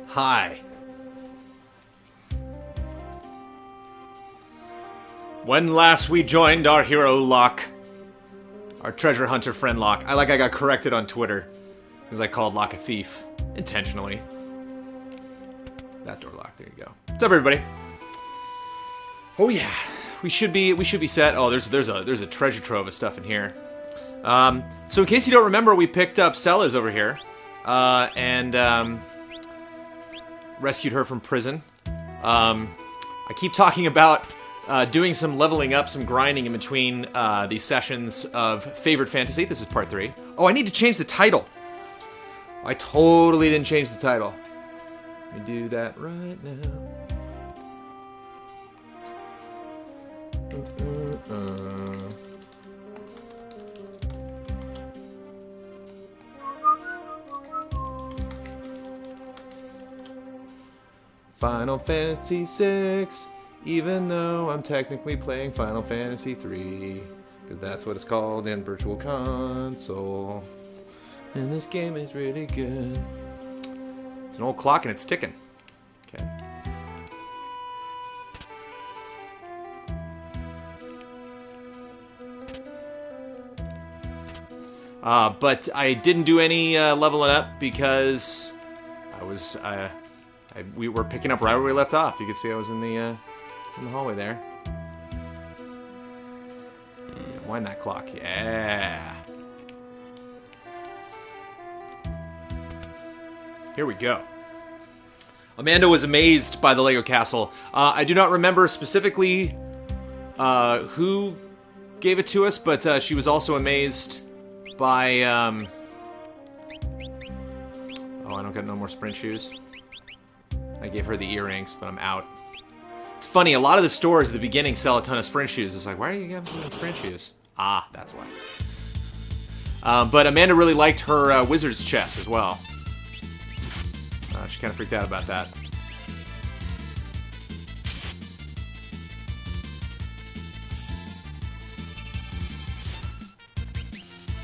Hi. When last we joined our hero Locke, our treasure hunter friend Locke. I got corrected on Twitter because I called Locke a thief intentionally. That door locked. There you go. What's up, everybody? Oh yeah, we should be set. Oh, there's a treasure trove of stuff in here. So in case you don't remember, we picked up Celes over here, and rescued her from prison. I keep talking about doing some leveling up, some grinding in between these sessions of Favorite Fantasy. This is part 3. Oh, I need to change the title. I totally didn't change the title. Let me do that right now. Final Fantasy VI, even though I'm technically playing Final Fantasy III, because that's what it's called in Virtual Console. And this game is really good. It's an old clock and it's ticking. Okay. But I didn't do any leveling up because we were picking up right where we left off. You can see I was in the hallway there. Yeah, wind that clock. Yeah. Here we go. Amanda was amazed by the Lego castle. I do not remember specifically who gave it to us, but she was also amazed by... Oh, I don't got no more sprint shoes. I gave her the earrings, but I'm out. It's funny, a lot of the stores at the beginning sell a ton of sprint shoes. It's like, why are you giving some sprint shoes? Ah, that's why. But Amanda really liked her wizard's chest as well. She kind of freaked out about that.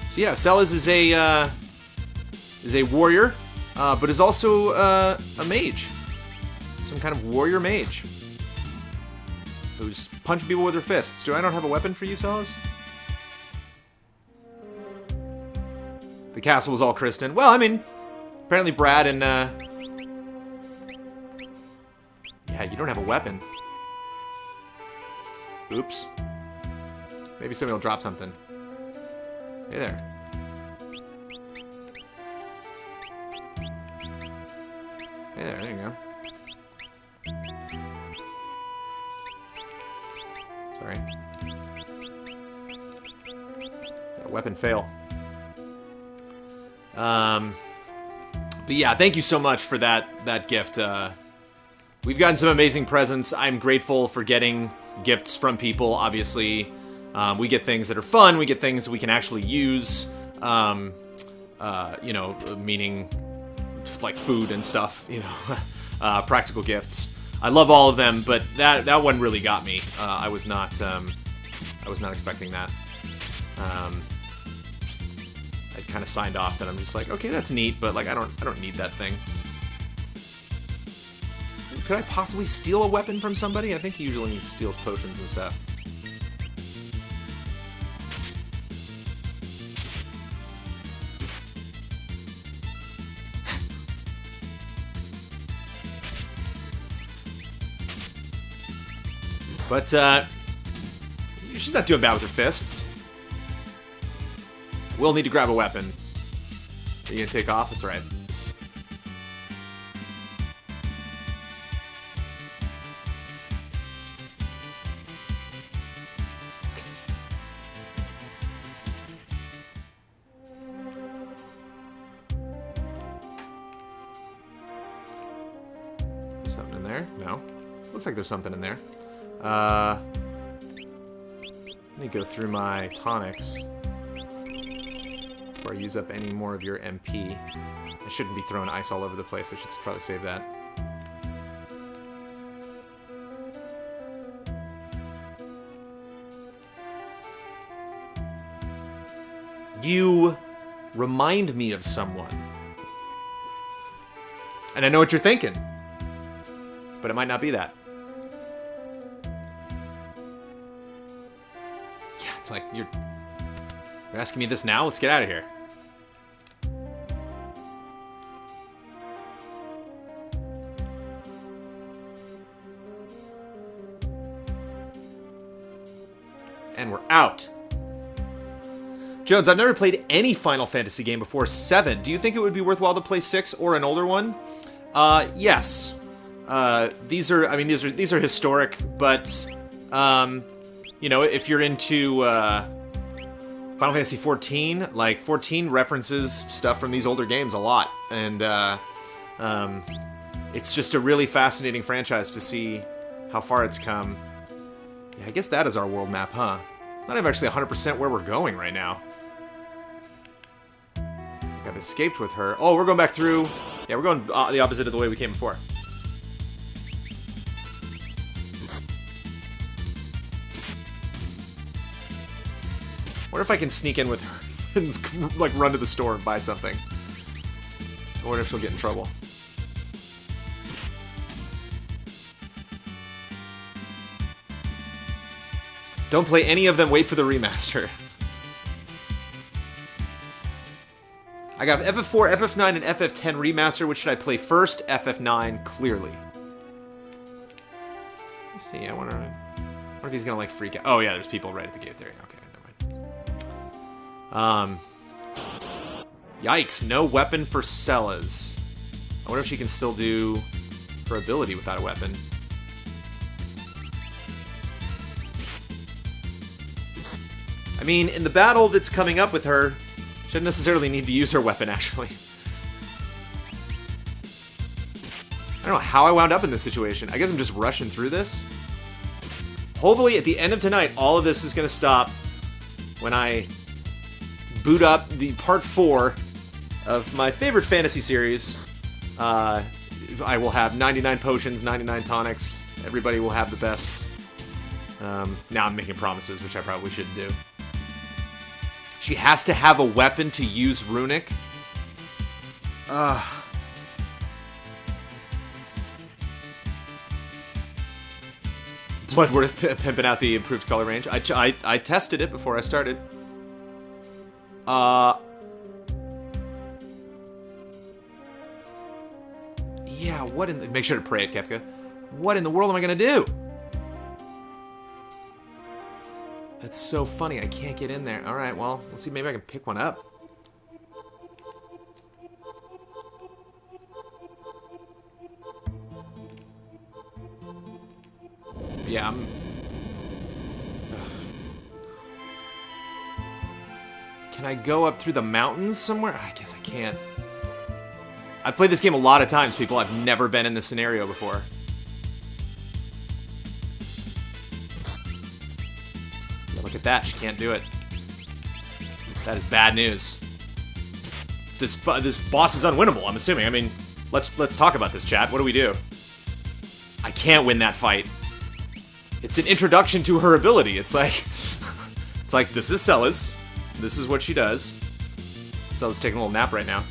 So yeah, Celes is a warrior, but is also a mage. Some kind of warrior mage who's punching people with her fists. I don't have a weapon for you, Celes? The castle was all christened. Well, I mean, apparently Brad and yeah, you don't have a weapon. Oops. Maybe somebody will drop something. Hey there. Hey there you go. Sorry. Yeah, weapon fail. But yeah, thank you so much for that gift. We've gotten some amazing presents. I'm grateful for getting gifts from people. Obviously, we get things that are fun. We get things that we can actually use. You know, meaning like food and stuff. You know, practical gifts. I love all of them, but that one really got me. I was not expecting that. I kind of signed off, and I'm just like, okay, that's neat, but like I don't need that thing. Could I possibly steal a weapon from somebody? I think he usually steals potions and stuff. But, she's not doing bad with her fists. We'll need to grab a weapon. Are you gonna take off? That's right. Something in there? No. Looks like there's something in there. Let me go through my tonics before I use up any more of your MP. I shouldn't be throwing ice all over the place. I should probably save that. You remind me of someone. And I know what you're thinking. But it might not be that. Yeah, it's like, you're asking me this now? Let's get out of here. And we're out. Jones, I've never played any Final Fantasy game before 7. Do you think it would be worthwhile to play 6 or an older one? Yes. These are historic, but you know, if you're into Final Fantasy 14, like 14 references stuff from these older games a lot, and it's just a really fascinating franchise to see how far it's come. Yeah, I guess that is our world map, huh? Not even actually 100% where we're going right now. I've escaped with her. Oh, we're going back through. Yeah, we're going the opposite of the way we came before. Wonder if I can sneak in with her and like run to the store and buy something. I wonder if she'll get in trouble. Don't play any of them, wait for the remaster. I got FF4, FF9, and FF10 remaster. Which should I play first? FF9, clearly. Let's see, I wonder if he's gonna like freak out. Oh yeah, there's people right at the gate there. Okay, never mind. Yikes, no weapon for Celas. I wonder if she can still do her ability without a weapon. I mean, in the battle that's coming up with her, she doesn't necessarily need to use her weapon, actually. I don't know how I wound up in this situation. I guess I'm just rushing through this. Hopefully, at the end of tonight, all of this is going to stop when I boot up the part 4 of my favorite fantasy series. I will have 99 potions, 99 tonics. Everybody will have the best. Now I'm making promises, which I probably shouldn't do. She has to have a weapon to use Runic. Bloodworth pimping out the improved color range. I tested it before I started. Yeah, what in the... Make sure to pray it, Kefka. What in the world am I gonna do? That's so funny. I can't get in there. Alright, well, let's see. Maybe I can pick one up. Yeah, I'm... Can I go up through the mountains somewhere? I guess I can't. I've played this game a lot of times, people. I've never been in this scenario before. Look at that, she can't do it. That is bad news. This boss is unwinnable, I'm assuming. I mean, let's talk about this, chat. What do we do? I can't win that fight. It's an introduction to her ability. It's like this is Celas. This is what she does. Celas taking a little nap right now.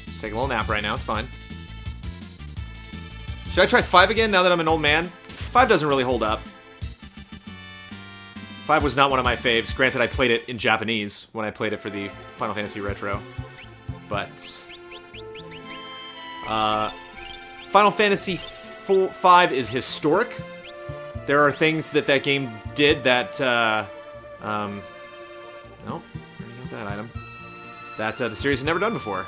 She's taking a little nap right now, it's fine. Should I try 5 again now that I'm an old man? 5 doesn't really hold up. 5 was not one of my faves. Granted, I played it in Japanese when I played it for the Final Fantasy Retro. But... Final Fantasy 5 is historic. There are things that game did that... Nope. Where did you get that item? That the series had never done before.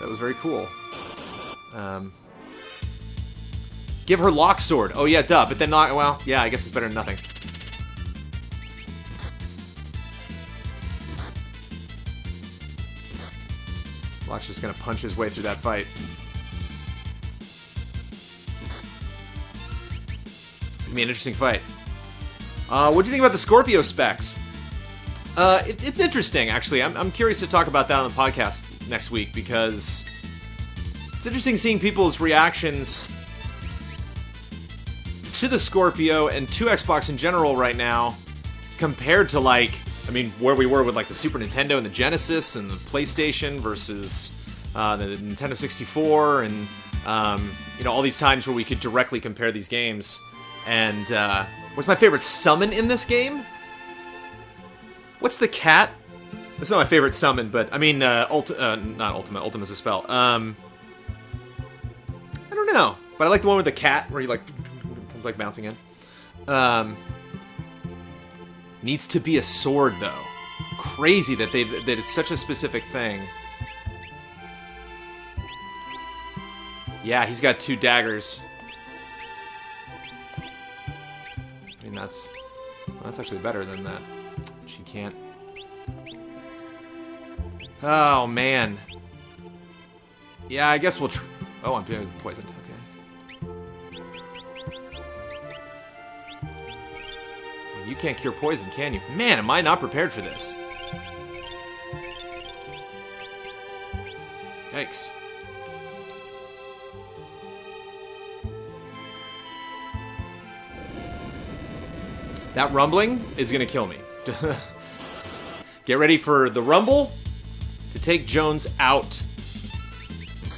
That was very cool. Give her Lock Sword. Oh yeah, duh. But then not... Well, yeah, I guess it's better than nothing. Lock's just gonna punch his way through that fight. It's gonna be an interesting fight. What do you think about the Scorpio specs? It's interesting, actually. I'm curious to talk about that on the podcast next week, because it's interesting seeing people's reactions to the Scorpio and to Xbox in general right now, compared to, like, I mean, where we were with like the Super Nintendo and the Genesis and the PlayStation versus the Nintendo 64 and you know, all these times where we could directly compare these games. And what's my favorite summon in this game? What's the cat? That's not my favorite summon, but I mean, not Ultimate. Ultimate's a spell. I don't know, but I like the one with the cat where he like comes like bouncing in. Needs to be a sword though. Crazy that that it's such a specific thing. Yeah, he's got 2 daggers. I mean, that's actually better than that. She can't. Oh, man. Yeah, I guess we'll oh, I'm poisoned. Okay. Well, you can't cure poison, can you? Man, am I not prepared for this? Yikes. That rumbling is gonna kill me. Get ready for the rumble to take Jones out.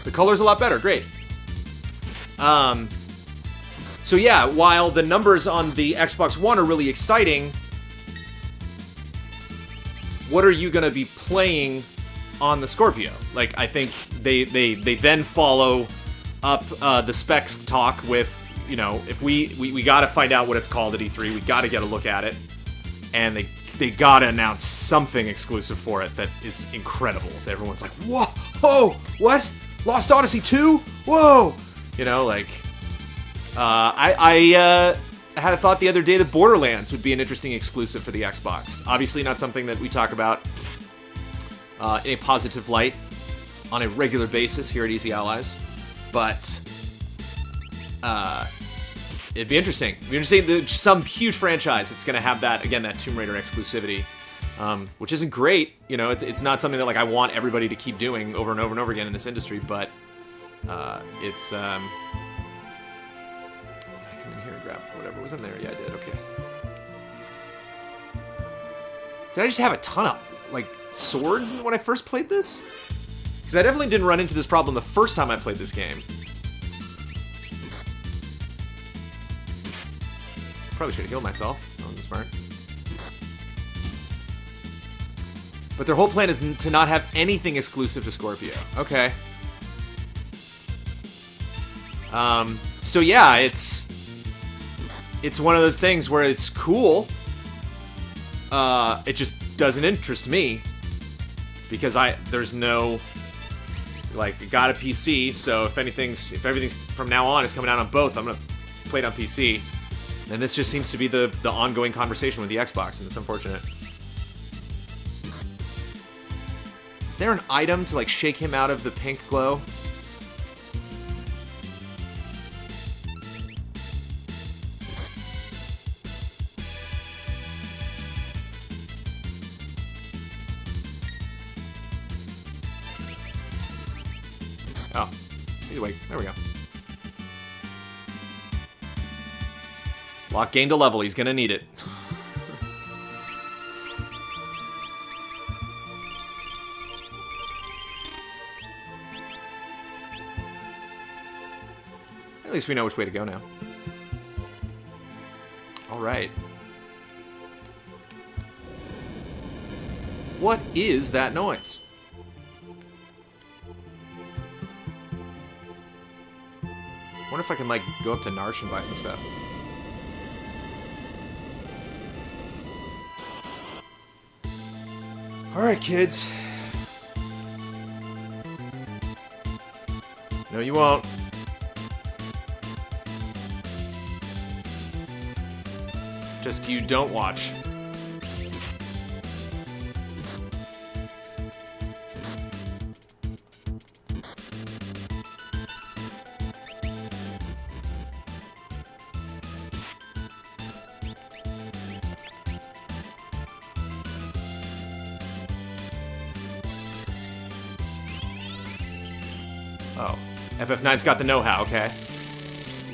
The color's a lot better, great. So yeah, while the numbers on the Xbox One are really exciting, what are you gonna be playing on the Scorpio? Like, I think they then follow up the specs talk with, you know, if we gotta find out what it's called at E3, we gotta get a look at it, and they gotta announce something exclusive for it that is incredible. Everyone's like, whoa, oh, what? Lost Odyssey 2? Whoa! You know, like, I had a thought the other day that Borderlands would be an interesting exclusive for the Xbox. Obviously not something that we talk about in a positive light on a regular basis here at Easy Allies, but it'd be interesting. It'd be interesting. Some huge franchise that's going to have that, again, that Tomb Raider exclusivity, which isn't great. You know, it's not something that like I want everybody to keep doing over and over and over again in this industry, but it's... did I come in here and grab whatever was in there? Yeah, I did. Okay. Did I just have a ton of, like, swords when I first played this? Because I definitely didn't run into this problem the first time I played this game. Probably should have healed myself. That wasn't smart. But their whole plan is to not have anything exclusive to Scorpio. Okay. So yeah, it's one of those things where it's cool. It just doesn't interest me because there's no, like, got a PC. So if everything's from now on is coming out on both, I'm gonna play it on PC. And this just seems to be the ongoing conversation with the Xbox, and it's unfortunate. Is there an item to, like, shake him out of the pink glow? Oh. Either way, there we go. Locke gained a level, he's gonna need it. At least we know which way to go now. Alright. What is that noise? I wonder if I can, like, go up to Narshe and buy some stuff. Alright, kids. No, you won't. Just you don't watch. Oh. FF9's got the know-how, okay.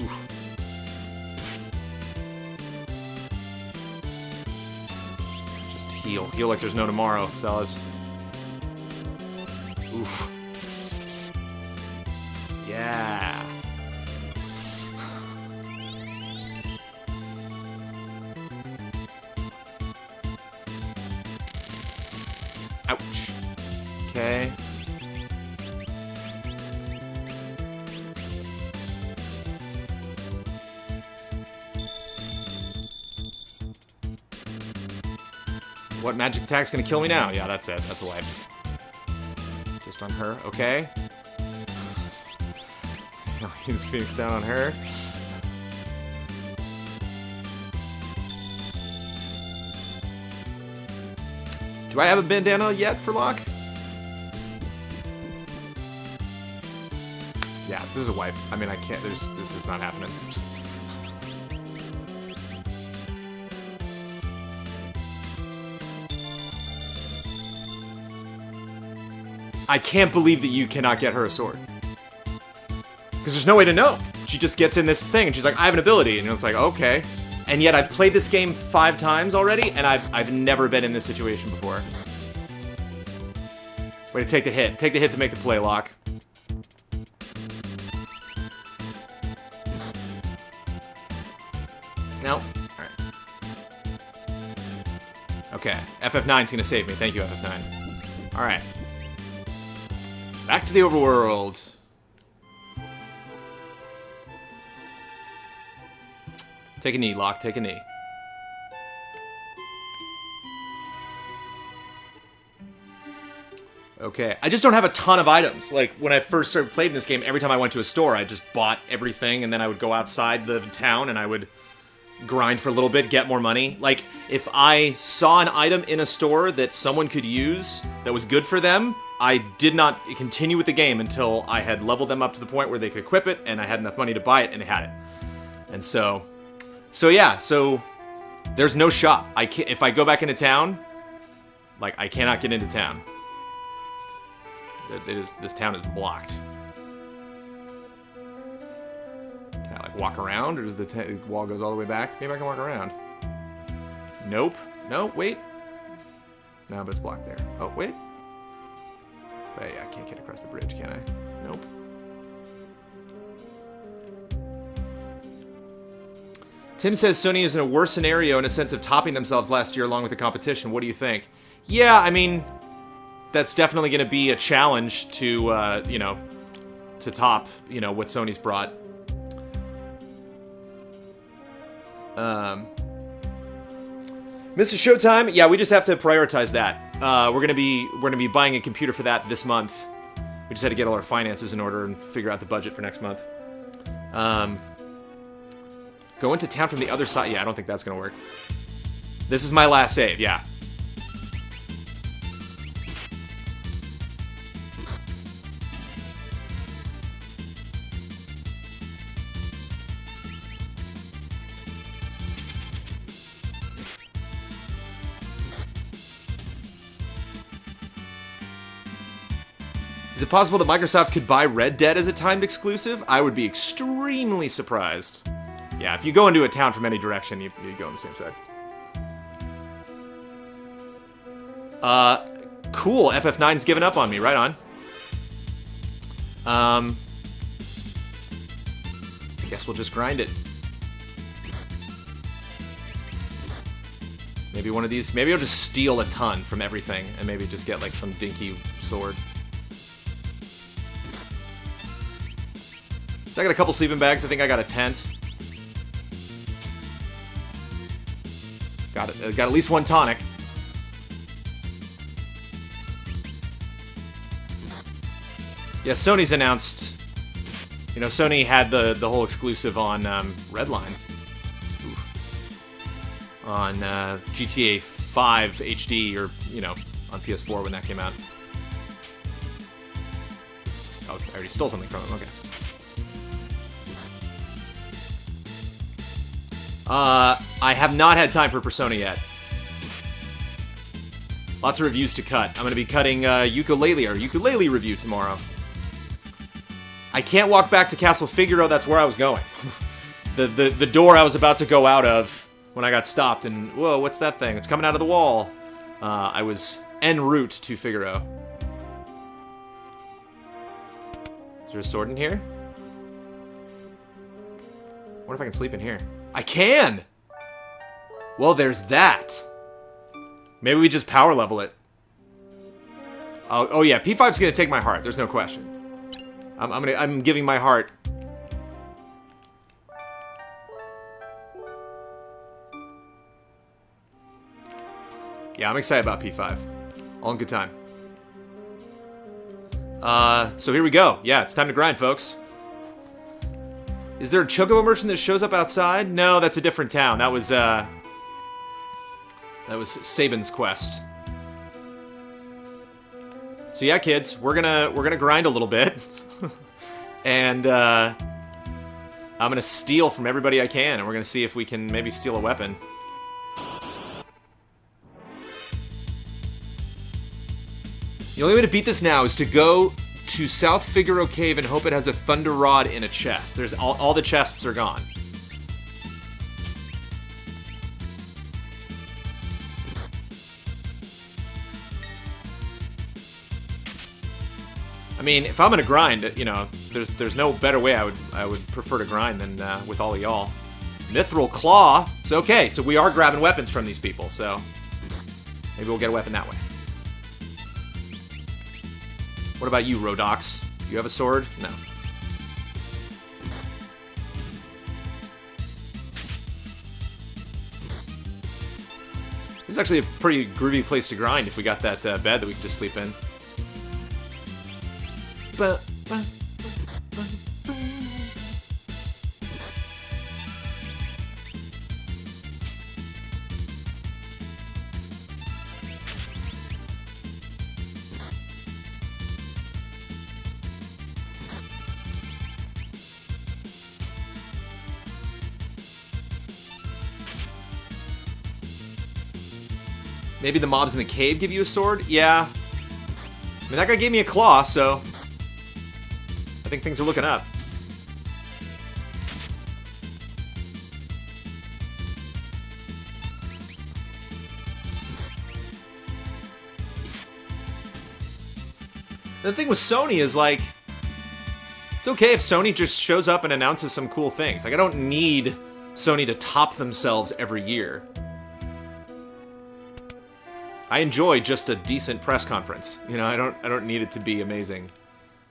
Oof. Just Heal. Heal like there's no tomorrow, Celis. Oof. Yeah. Ouch. Okay. What magic attack's gonna kill me now? Yeah, that's it. That's a wipe. Just on her. Okay. Use Phoenix down on her. Do I have a bandana yet for Locke? Yeah, this is a wipe. I mean, I can't. This is not happening. I can't believe that you cannot get her a sword. Because there's no way to know. She just gets in this thing and she's like, I have an ability. And it's like, okay. And yet I've played this game 5 times already and I've never been in this situation before. Way to take the hit. Take the hit to make the play, Locke. No. Alright. Okay. FF9's gonna save me. Thank you, FF9. Alright. Back to the overworld. Take a knee, Locke. Take a knee. Okay. I just don't have a ton of items. Like, when I first started playing this game, every time I went to a store, I just bought everything, and then I would go outside the town, and I would grind for a little bit, get more money. Like, if I saw an item in a store that someone could use that was good for them, I did not continue with the game until I had leveled them up to the point where they could equip it, and I had enough money to buy it, and they had it. And so yeah, so there's no shop. I can't, if I go back into town, like, I cannot get into town. This town is blocked. Can I, like, walk around, or does the wall goes all the way back? Maybe I can walk around. Nope. No, wait. No, but it's blocked there. Oh, wait. But yeah, I can't get across the bridge, can I? Nope. Tim says Sony is in a worse scenario in a sense of topping themselves last year along with the competition. What do you think? Yeah, I mean, that's definitely going to be a challenge to, you know, to top, you know, what Sony's brought. Mr. Showtime, yeah, we just have to prioritize that. We're gonna be buying a computer for that this month. We just had to get all our finances in order and figure out the budget for next month. Go into town from the other side. Yeah, I don't think that's gonna work. This is my last save. Yeah. Is it possible that Microsoft could buy Red Dead as a timed exclusive? I would be extremely surprised. Yeah, if you go into a town from any direction, you go on the same side. Cool. FF9's given up on me. Right on. I guess we'll just grind it. Maybe one of these... Maybe I'll just steal a ton from everything and maybe just get, like, some dinky sword. So I got a couple sleeping bags. I think I got a tent. Got it. Got at least one tonic. Yeah, Sony's announced. You know, Sony had the whole exclusive on Redline. Ooh. On GTA 5 HD, or you know, on PS4 when that came out. Oh, I already stole something from him. Okay. I have not had time for Persona yet. Lots of reviews to cut. I'm going to be cutting ukulele review tomorrow. I can't walk back to Castle Figaro. That's where I was going. the door I was about to go out of when I got stopped. And whoa, what's that thing? It's coming out of the wall. I was en route to Figaro. Is there a sword in here? I wonder if I can sleep in here. I can! Well, there's that. Maybe we just power level it. Oh yeah, P5's gonna take my heart. There's no question. I'm giving my heart. Yeah, I'm excited about P5. All in good time. So here we go. Yeah, it's time to grind, folks. Is there a Chocobo merchant that shows up outside? No, that's a different town. That was Sabin's quest. So yeah, kids, we're gonna grind a little bit, and I'm gonna steal from everybody I can, and we're gonna see if we can maybe steal a weapon. The only way to beat this now is to go to South Figaro Cave and hope it has a Thunder Rod in a chest. There's all the chests are gone. I mean, if I'm gonna grind, you know, there's no better way I would prefer to grind than with all of y'all. Mithril Claw. So okay, so we are grabbing weapons from these people. So maybe we'll get a weapon that way. What about you, Rodox? You have a sword? No. This is actually a pretty groovy place to grind if we got that bed that we could just sleep in. Maybe the mobs in the cave give you a sword? Yeah. I mean, that guy gave me a claw, so I think things are looking up. The thing with Sony is, like, it's okay if Sony just shows up and announces some cool things. Like, I don't need Sony to top themselves every year. I enjoy just a decent press conference. You know, I don't need it to be amazing.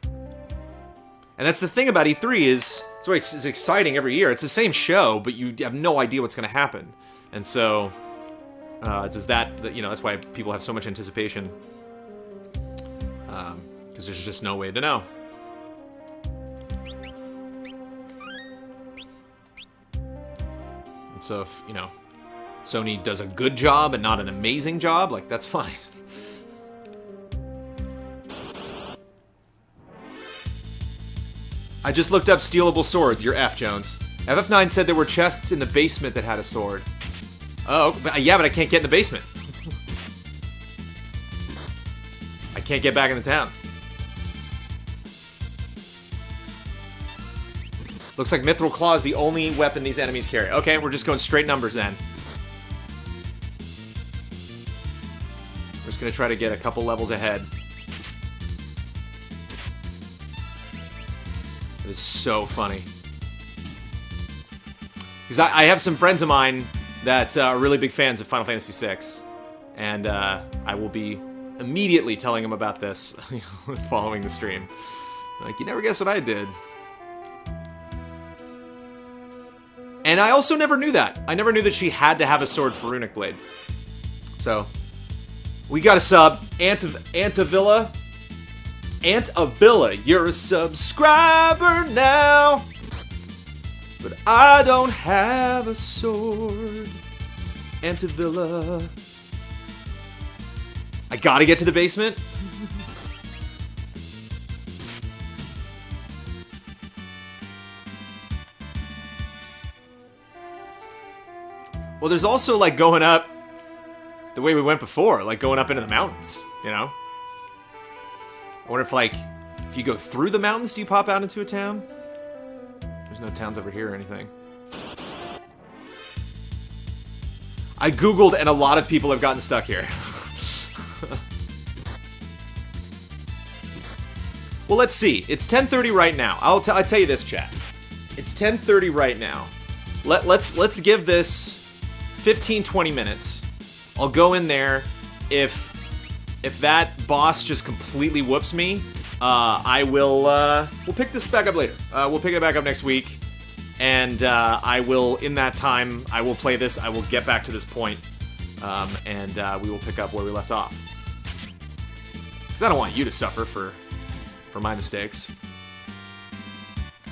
And that's the thing about E3 is, that's why it's exciting every year. It's the same show, but you have no idea what's going to happen. And so, it's just that, you know, that's why people have so much anticipation. Because there's just no way to know. And so if, you know, Sony does a good job and not an amazing job, like, that's fine. I just looked up stealable swords. You're F, Jones. FF9 said there were chests in the basement that had a sword. Oh, yeah, but I can't get in the basement. I can't get back in the town. Looks like Mithril Claw is the only weapon these enemies carry. Okay, we're just going straight numbers then. We're just gonna try to get a couple levels ahead. It is so funny. Because I have some friends of mine that are really big fans of Final Fantasy VI. And I will be immediately telling them about this following the stream. Like, you never guess what I did. And I also never knew that. I never knew that she had to have a sword for Runic Blade. So, we got a sub. Antavilla. Antavilla, you're a subscriber now. But I don't have a sword. Antavilla. I gotta get to the basement. Well, there's also, like, going up the way we went before, like going up into the mountains, you know? I wonder if, like, if you go through the mountains, do you pop out into a town? There's no towns over here or anything. I googled and a lot of people have gotten stuck here. Well, let's see. It's 10:30 right now. I'll tell you this, chat. It's 10:30 right now. Let's give this 15-20 minutes. I'll go in there. If that boss just completely whoops me, I will we'll pick this back up later. We'll pick it back up next week, and I will, in that time, I will play this. I will get back to this point, and we will pick up where we left off. Because I don't want you to suffer for my mistakes.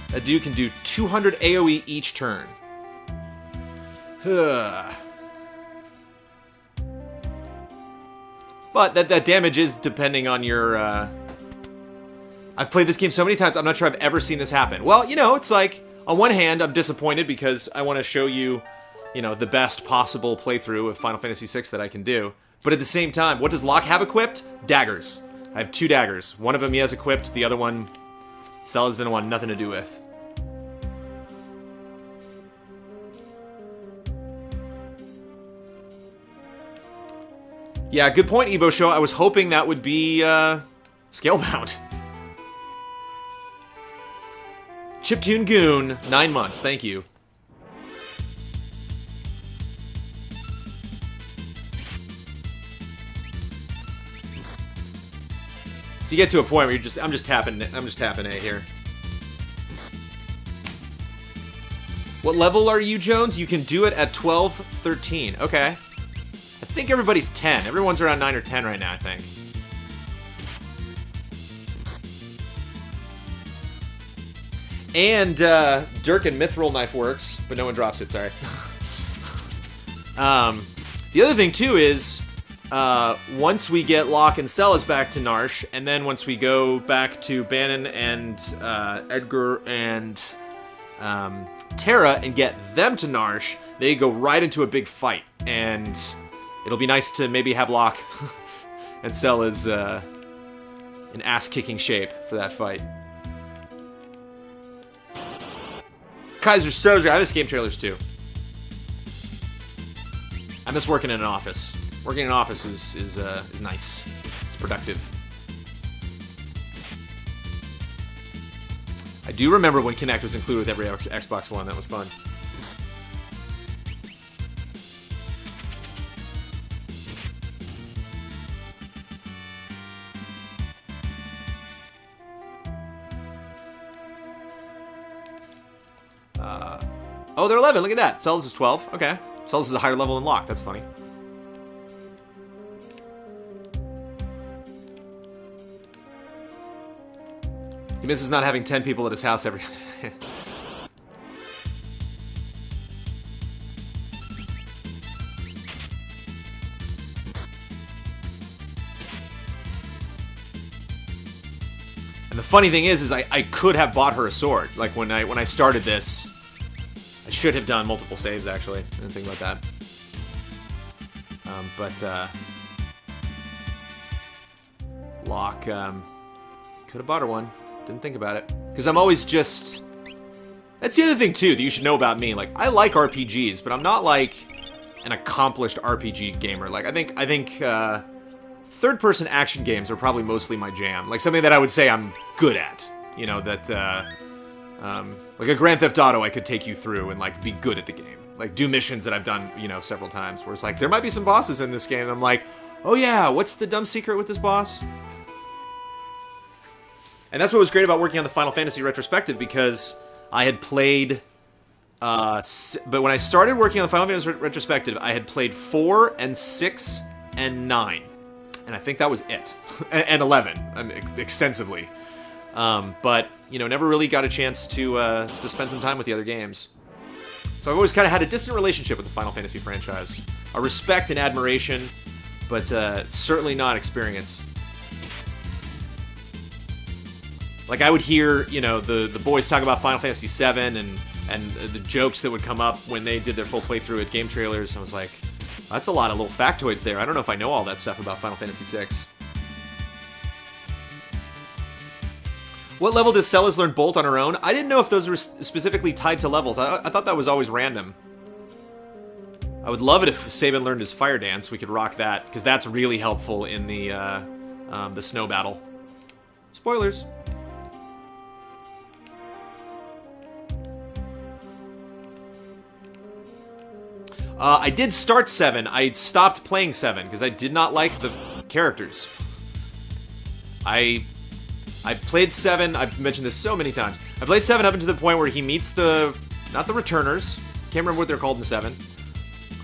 That dude can do 200 AoE each turn. But that damage is depending on your... I've played this game so many times, I'm not sure I've ever seen this happen. Well, you know, it's like, on one hand, I'm disappointed because I want to show you, you know, the best possible playthrough of Final Fantasy VI that I can do. But at the same time, what does Locke have equipped? Daggers. I have 2 daggers. One of them he has equipped, the other one, Cella's gonna want nothing to do with. Yeah, good point, Ebo Show. I was hoping that would be, Scalebound. Chiptune Goon, 9 months, thank you. So you get to a point where you're I'm just tapping A here. What level are you, Jones? You can do it at 12, 13. Okay. I think everybody's 10. Everyone's around 9 or 10 right now, I think. And Dirk and Mithril Knife works, but no one drops it, sorry. The other thing, too, is once we get Locke and Celas back to Narshe, and then once we go back to Bannon and Edgar and Terra and get them to Narshe, they go right into a big fight. And it'll be nice to maybe have Locke and Celas in ass-kicking shape for that fight. Kaiser Soja, I miss game trailers too. I miss working in an office. Working in an office is nice. It's productive. I do remember when Kinect was included with every Xbox One. That was fun. Oh, they're 11. Look at that. Celas is 12. Okay. Celas is a higher level than Locke. That's funny. He misses not having 10 people at his house every other day. And the funny thing is I could have bought her a sword. Like when I started this, I should have done multiple saves actually. I didn't think about that. Locke, could have bought her one. Didn't think about it. Because I'm always just... That's the other thing, too, that you should know about me. Like, I like RPGs, but I'm not, like, an accomplished RPG gamer. Like, I think third-person action games are probably mostly my jam. Like, something that I would say I'm good at. You know, that, like a Grand Theft Auto I could take you through and, like, be good at the game. Like, do missions that I've done, you know, several times. Where it's like, there might be some bosses in this game, and I'm like, oh yeah, what's the dumb secret with this boss? And that's what was great about working on the Final Fantasy retrospective, because I had played, but when I started working on the Final Fantasy retrospective, I had played 4 and 6 and 9. And I think that was it. And 11, extensively. But, you know, never really got a chance to spend some time with the other games. So I've always kind of had a distant relationship with the Final Fantasy franchise. A respect and admiration, but certainly not experience. Like, I would hear, you know, the boys talk about Final Fantasy VII and the jokes that would come up when they did their full playthrough at game trailers. I was like, that's a lot of little factoids there. I don't know if I know all that stuff about Final Fantasy VI. What level does Celas learn Bolt on her own? I didn't know if those were specifically tied to levels. I thought that was always random. I would love it if Sabin learned his fire dance. We could rock that, because that's really helpful in the snow battle. Spoilers. I did start 7. I stopped playing 7 because I did not like the characters. I played 7. I've mentioned this so many times. I played 7 up until the point where he meets not the returners. Can't remember what they're called in 7.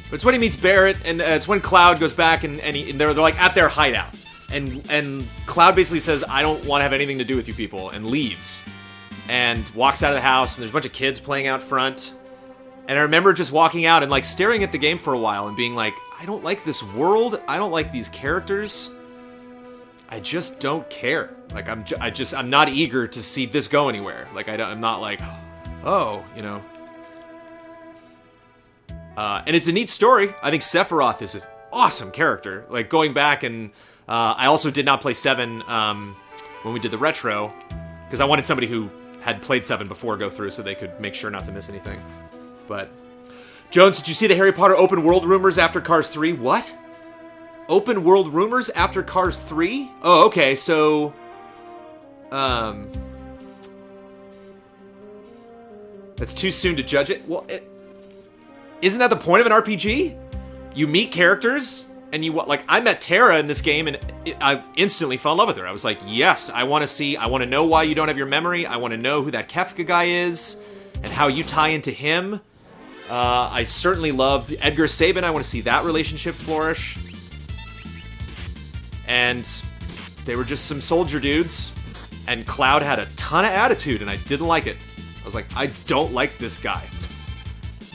But it's when he meets Barrett, and it's when Cloud goes back, and they're like at their hideout. And Cloud basically says, I don't want to have anything to do with you people, and leaves. And walks out of the house, and there's a bunch of kids playing out front. And I remember just walking out and like staring at the game for a while and being like, I don't like this world. I don't like these characters. I just don't care. Like I'm not eager to see this go anywhere. Like I'm not like, oh, you know. And it's a neat story. I think Sephiroth is an awesome character. Like going back and I also did not play 7 when we did the retro because I wanted somebody who had played 7 before go through so they could make sure not to miss anything. But, Jones, did you see the Harry Potter open world rumors after Cars 3? What? Open world rumors after Cars 3? Oh, okay, so... That's too soon to judge it? Well, isn't that the point of an RPG? You meet characters, and I met Tara in this game, and I instantly fell in love with her. I was like, yes, I want to know why you don't have your memory. I want to know who that Kefka guy is, and how you tie into him. I certainly love Edgar Sabin. I want to see that relationship flourish. And they were just some soldier dudes. And Cloud had a ton of attitude, and I didn't like it. I was like, I don't like this guy.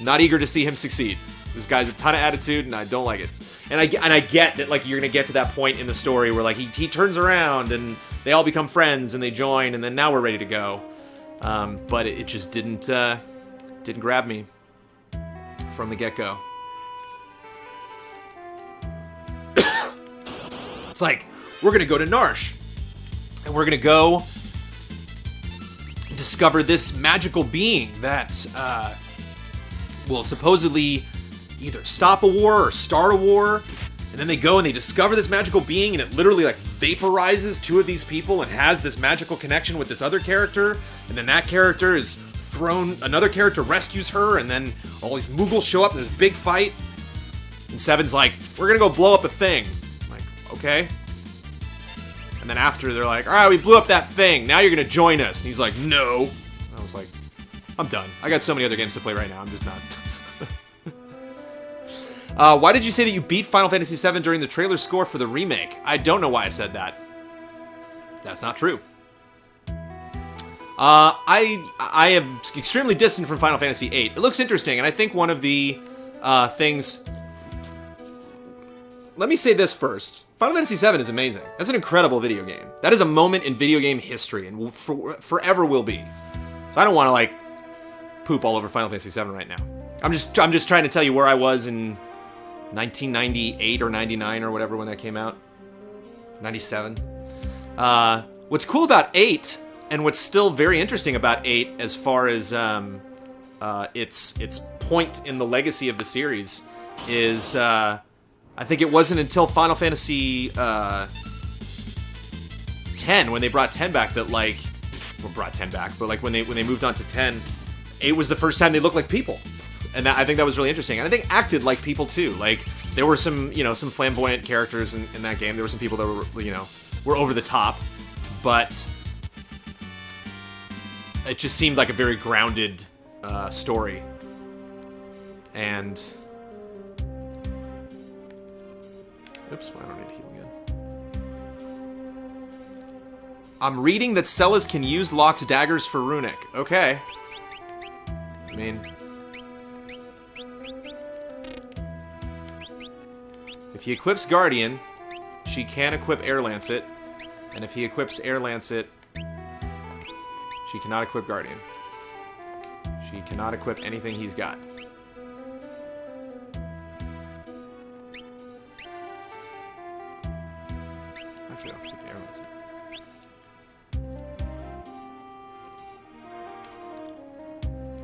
Not eager to see him succeed. This guy's a ton of attitude, and I don't like it. And I get that like you're gonna get to that point in the story where like he turns around and they all become friends and they join, and then now we're ready to go. But it just didn't grab me from the get-go. It's like, we're gonna go to Narshe, and we're gonna go discover this magical being that will supposedly either stop a war or start a war. And then they go and they discover this magical being, and it literally like vaporizes 2 of these people and has this magical connection with this other character. And then that character is thrown, another character rescues her, and then all these Mughals show up and there's a big fight. And 7's like, we're gonna go blow up a thing. I'm like, okay. And then after they're like, alright, we blew up that thing, now you're gonna join us. And he's like, no. And I was like, I'm done. I got so many other games to play right now, I'm just not. Why did you say that you beat Final Fantasy VII during the trailer score for the remake? I don't know why I said that. That's not true. I am extremely distant from Final Fantasy VIII. It looks interesting, and I think one of the things... Let me say this first. Final Fantasy VII is amazing. That's an incredible video game. That is a moment in video game history, and forever will be. So I don't want to, like, poop all over Final Fantasy VII right now. I'm just trying to tell you where I was in 1998 or 99 or whatever when that came out. 97. What's cool about 8, and what's still very interesting about 8 as far as its point in the legacy of the series is I think it wasn't until Final Fantasy 10 when they brought 10 back that like brought 10 back, but like when they moved on to 10, 8 was the first time they looked like people. And I think that was really interesting. And I think acted like people too. Like there were some, some flamboyant characters in that game. There were some people that were over the top, but it just seemed like a very grounded story. And oops, I don't need to heal again. I'm reading that Celes can use Locke's daggers for Runic. Okay. I mean, if he equips Guardian, she can equip Air Lancet, and if he equips Air Lancet, she cannot equip Guardian. She cannot equip anything he's got. Actually, I'll keep the Air Lancet.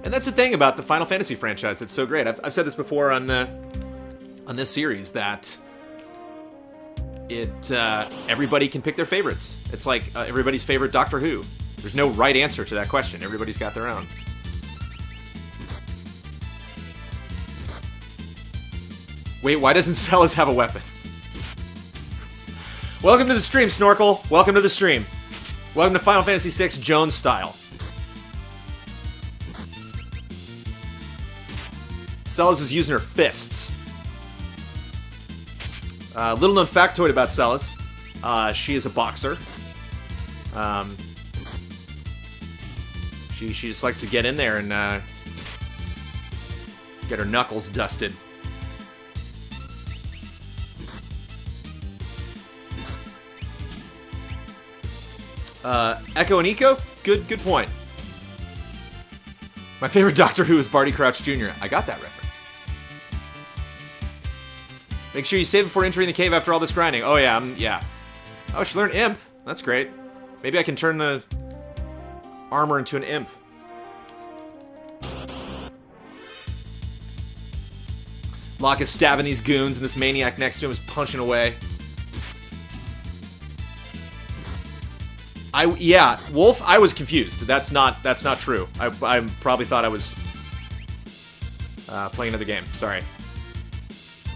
And that's the thing about the Final Fantasy franchise that's so great. I've said this before on the on this series that everybody can pick their favorites. It's like everybody's favorite Doctor Who. There's no right answer to that question. Everybody's got their own. Wait, why doesn't Celes have a weapon? Welcome to the stream, Snorkel. Welcome to the stream. Welcome to Final Fantasy VI Jones style. Celes is using her fists. Little known factoid about Celes. She is a boxer. She just likes to get in there and get her knuckles dusted. Echo and Eco? Good point. My favorite Doctor Who is Barty Crouch Jr. I got that reference. Make sure you save before entering the cave after all this grinding. Oh yeah, yeah. Oh, she learned Imp. That's great. Maybe I can turn the armor into an Imp. Locke is stabbing these goons, and this maniac next to him is punching away. Yeah, Wolf, I was confused. That's not true. I probably thought I was playing another game. Sorry.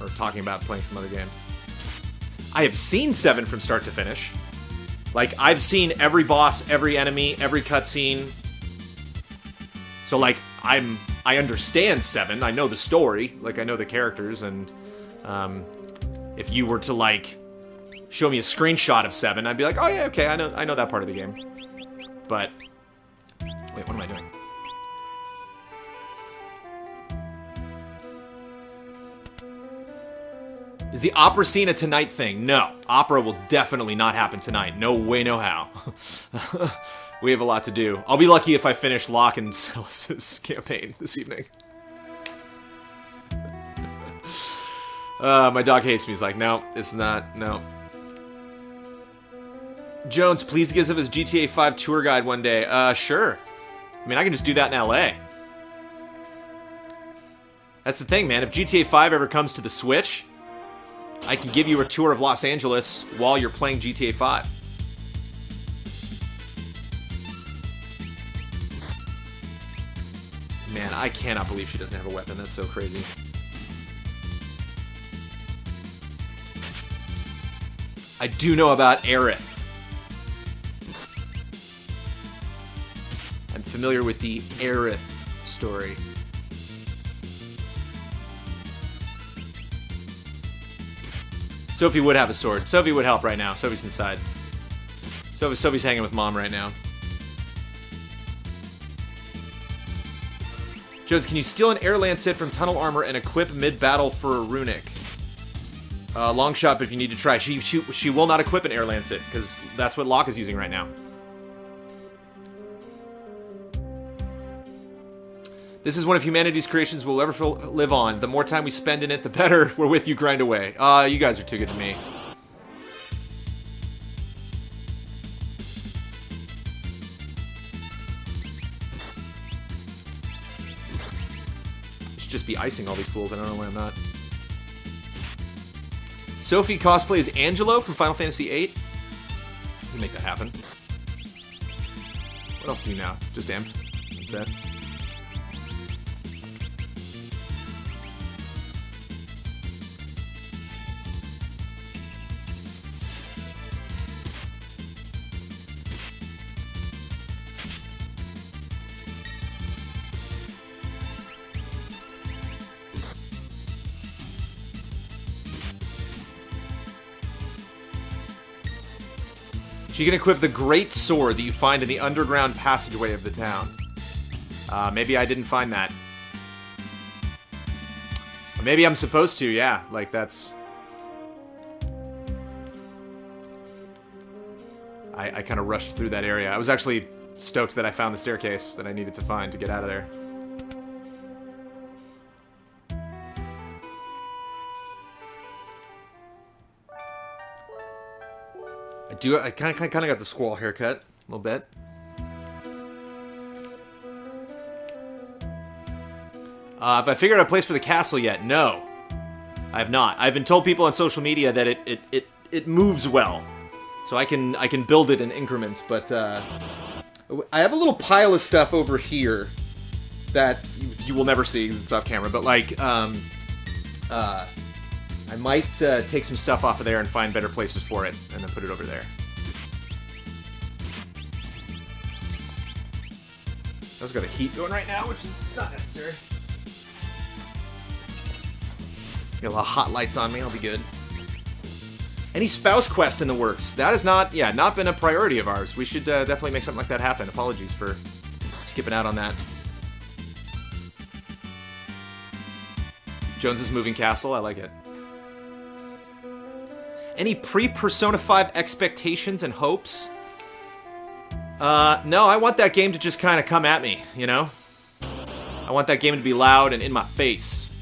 Or talking about playing some other game. I have seen 7 from start to finish. Like, I've seen every boss, every enemy, every cutscene. So, like, I understand 7. I know the story. Like, I know the characters, and if you were to, like, show me a screenshot of 7, I'd be like, oh yeah, okay, I know that part of the game. But wait, what am I doing? Is the opera scene a tonight thing? No. Opera will definitely not happen tonight. No way, no how. We have a lot to do. I'll be lucky if I finish Locke and Celes' campaign this evening. My dog hates me. He's like, no, it's not, no. Jones, please give us his GTA 5 tour guide one day. Sure. I mean, I can just do that in LA. That's the thing, man. If GTA 5 ever comes to the Switch, I can give you a tour of Los Angeles while you're playing GTA 5. Man, I cannot believe she doesn't have a weapon. That's so crazy. I do know about Aerith. I'm familiar with the Aerith story. Sophie would have a sword. Sophie would help right now. Sophie's inside. Sophie's hanging with Mom right now. Jones, can you steal an air lancet from tunnel armor and equip mid-battle for a runic? Long shot, but if you need to try. She will not equip an air lancet, because that's what Locke is using right now. This is one of humanity's creations we'll ever live on. The more time we spend in it, the better. We're with you, grind away. You guys are too good to me. I should just be icing all these fools. I don't know why I'm not. Sophie cosplays Angelo from Final Fantasy VIII. You can make that happen. What else do you know? Just Imp. That's it. She can equip the great sword that you find in the underground passageway of the town. Maybe I didn't find that. Or maybe I'm supposed to, yeah. Like, that's... I kind of rushed through that area. I was actually stoked that I found the staircase that I needed to find to get out of there. I kind of got the squall haircut a little bit. Have I figured out a place for the castle yet? No. I have not. I've been told people on social media that it moves well. So I can build it in increments, but I have a little pile of stuff over here that you will never see because it's off camera, but like I might take some stuff off of there and find better places for it and then put it over there. I've also got a heat going right now, which is not necessary. Got a lot of hot lights on me, I'll be good. Any spouse quest in the works? That has not been a priority of ours. We should definitely make something like that happen. Apologies for skipping out on that. Jones's Moving Castle, I like it. Any pre-Persona 5 expectations and hopes? No, I want that game to just kind of come at me, you know? I want that game to be loud and in my face.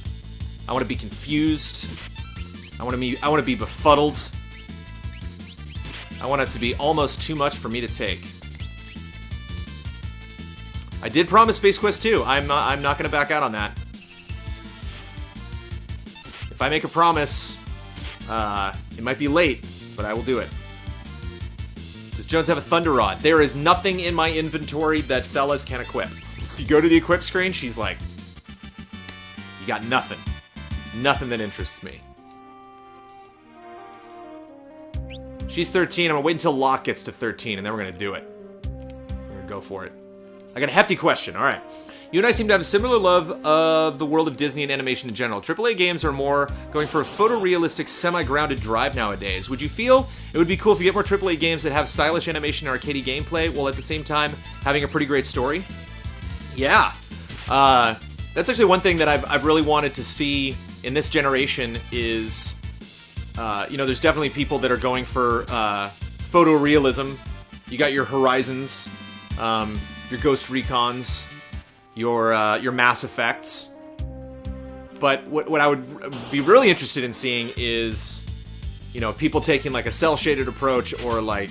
I want to be confused. I want to be befuddled. I want it to be almost too much for me to take. I did promise Space Quest 2. I'm not going to back out on that. If I make a promise, it might be late, but I will do it. Does Jones have a Thunder Rod? There is nothing in my inventory that Celes can equip. If you go to the equip screen, she's like, you got nothing. Nothing that interests me. She's 13. I'm gonna wait until Locke gets to 13, and then we're gonna do it. We're gonna go for it. I got a hefty question. All right. You and I seem to have a similar love of the world of Disney and animation in general. AAA games are more going for a photorealistic, semi-grounded drive nowadays. Would you feel it would be cool if you get more AAA games that have stylish animation and arcadey gameplay, while at the same time having a pretty great story? Yeah. That's actually one thing that I've really wanted to see in this generation is... there's definitely people that are going for photorealism. You got your Horizons, your Ghost Recons, your Mass Effects. But what I would be really interested in seeing is, people taking like a cel-shaded approach or like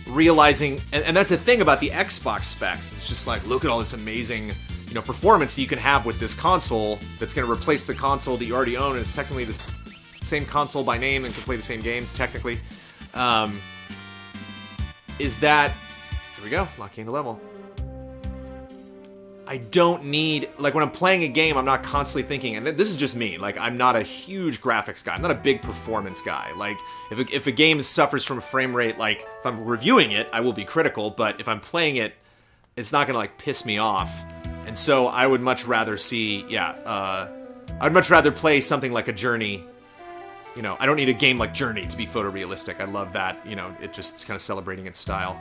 realizing, and that's the thing about the Xbox specs. It's just like, look at all this amazing, performance you can have with this console that's going to replace the console that you already own, and it's technically this same console by name and can play the same games technically. Is that, here we go, locking into level. I don't need, like when I'm playing a game, I'm not constantly thinking, and this is just me, like I'm not a huge graphics guy, I'm not a big performance guy. Like if a game suffers from a frame rate, like if I'm reviewing it, I will be critical, but if I'm playing it, it's not gonna like piss me off. And so I would much rather see, I'd much rather play something like a Journey. I don't need a game like Journey to be photorealistic. I love that, it's kind of celebrating its style.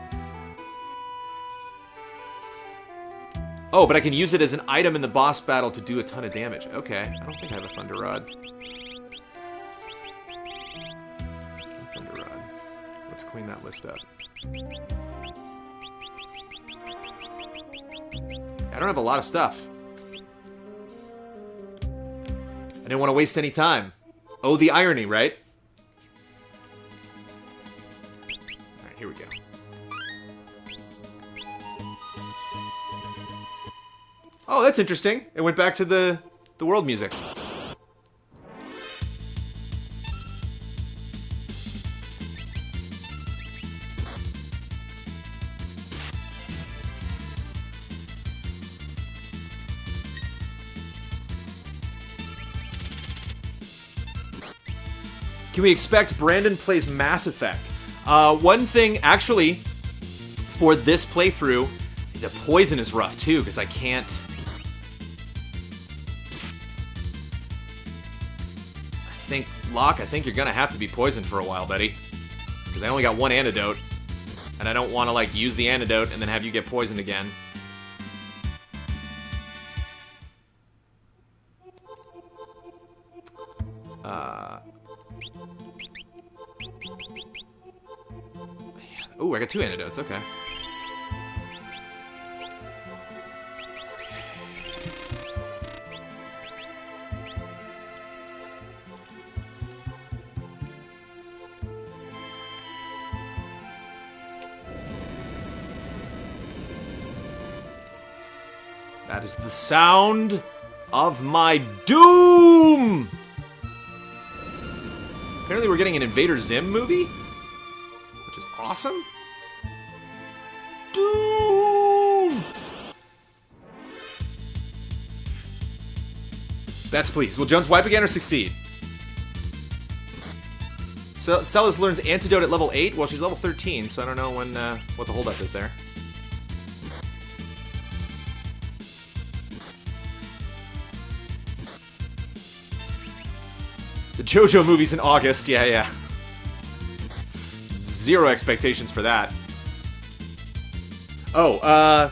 Oh, but I can use it as an item in the boss battle to do a ton of damage. Okay, I don't think I have a Thunder Rod. Thunder Rod. Let's clean that list up. I don't have a lot of stuff. I didn't want to waste any time. Oh, the irony, right? Alright, here we go. Oh, that's interesting. It went back to the world music. Can we expect Brandon plays Mass Effect? One thing, actually, for this playthrough, the poison is rough too, because I can't... I think you're gonna have to be poisoned for a while, buddy. Because I only got one antidote, and I don't want to, like, use the antidote and then have you get poisoned again. Oh, I got 2 antidotes, okay. That is the sound of my doom! Apparently we're getting an Invader Zim movie, which is awesome. Doom! Bets, please. Will Jones wipe again or succeed? So Celis learns Antidote at level 8. Well, she's level 13, so I don't know when what the holdup is there. The JoJo movie's in August. Yeah. Zero expectations for that. Oh,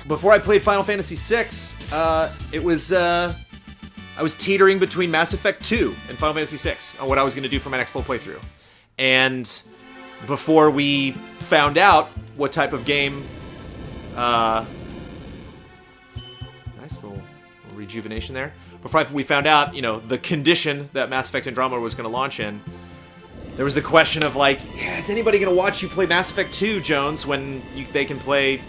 before I played Final Fantasy VI, it was, I was teetering between Mass Effect 2 and Final Fantasy VI on what I was going to do for my next full playthrough. And before we found out what type of game, nice little rejuvenation there. Before we found out, you know, the condition that Mass Effect Andromeda was going to launch in, there was the question of, like, yeah, is anybody going to watch you play Mass Effect 2, Jones, when they can play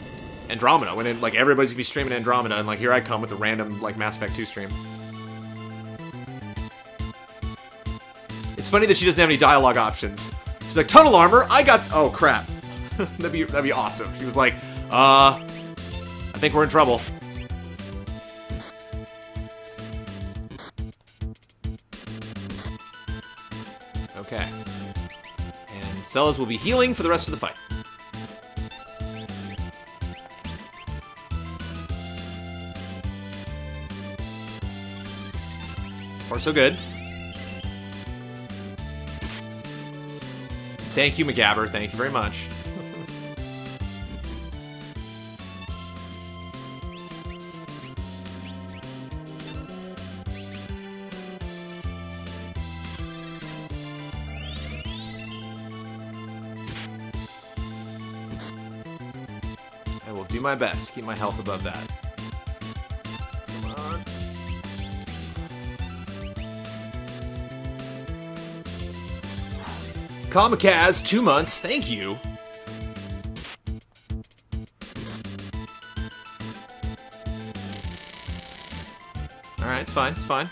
Andromeda? When, like, everybody's going to be streaming Andromeda, and, like, here I come with a random, like, Mass Effect 2 stream. It's funny that she doesn't have any dialogue options. She's like, tunnel armor, I got... Oh, crap. that'd be awesome. She was like, I think we're in trouble. Okay. And Celis will be healing for the rest of the fight. So far, so good. Thank you, McGabber. Thank you very much. I will do my best to keep my health above that. Come on. Kamikaze, 2 months, thank you. Alright, it's fine, it's fine.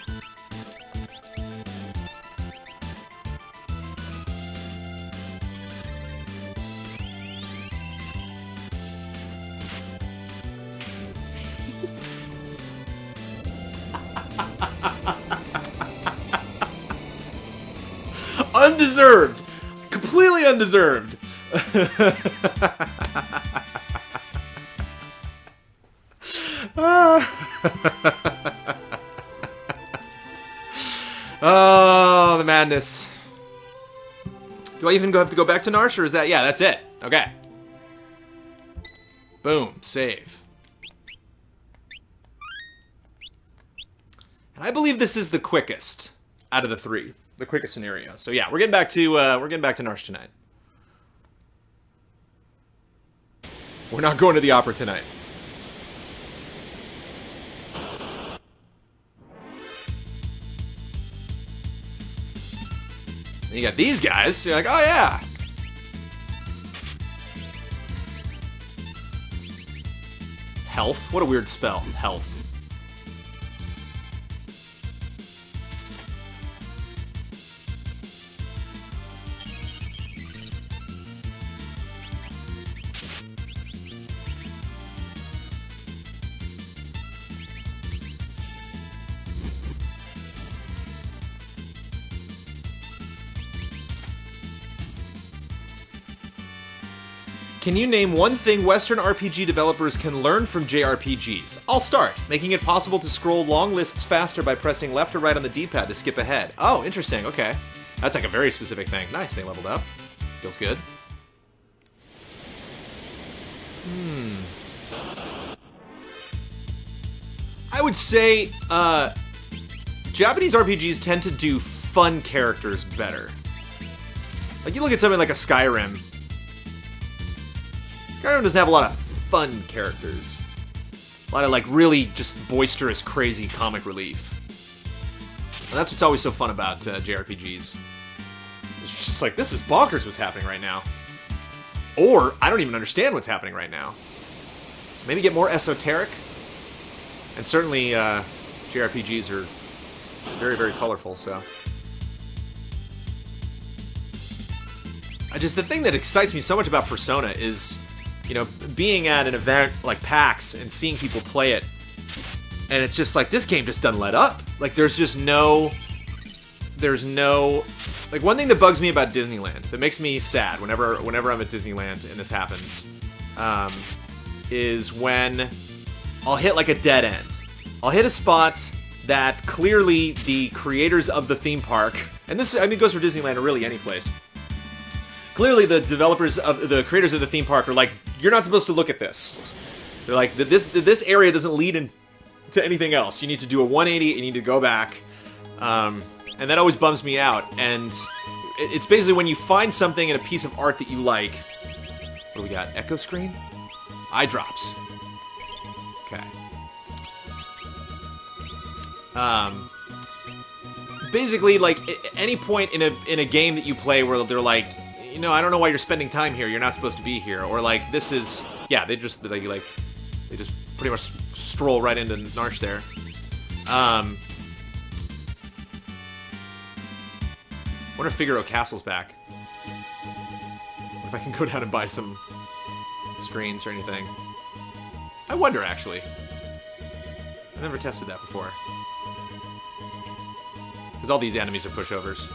Undeserved! Completely undeserved! Oh, the madness. Do I even have to go back to Narshe, or is that... Yeah, that's it. Okay. Boom. Save. And I believe this is the quickest out of the 3. The quickest scenario. So yeah, we're getting back to Narshe tonight. We're not going to the opera tonight. And you got these guys. You're like, oh yeah. Health. What a weird spell. Health. Can you name one thing Western RPG developers can learn from JRPGs? I'll start. Making it possible to scroll long lists faster by pressing left or right on the D-pad to skip ahead. Oh, interesting. Okay. That's like a very specific thing. Nice, they leveled up. Feels good. I would say, Japanese RPGs tend to do fun characters better. Like, you look at something like a Skyrim. Skyrim doesn't have a lot of fun characters. A lot of, like, really just boisterous, crazy comic relief. And that's what's always so fun about JRPGs. It's just like, this is bonkers what's happening right now. Or, I don't even understand what's happening right now. Maybe get more esoteric. And certainly, JRPGs are very, very colorful, so... the thing that excites me so much about Persona is, you know, being at an event like PAX and seeing people play it, and it's just like, this game just doesn't let up. Like, there's no, like, one thing that bugs me about Disneyland, that makes me sad whenever I'm at Disneyland and this happens, is when I'll hit like a dead end. I'll hit a spot that clearly the creators of the theme park, and this, I mean, goes for Disneyland or really any place, clearly the creators of the theme park are like, you're not supposed to look at this. They're like, this area doesn't lead into anything else. You need to do a 180, you need to go back. And that always bums me out. And it's basically when you find something in a piece of art that you like. What do we got? Echo screen? Eye drops. Okay. Basically, like, at any point in a game that you play where they're like, you know, I don't know why you're spending time here. You're not supposed to be here. Or like, this is, yeah, they just pretty much stroll right into Narshe there. Wonder if Figaro Castle's back. What if I can go down and buy some screens or anything? I wonder, actually. I've never tested that before. Because all these enemies are pushovers.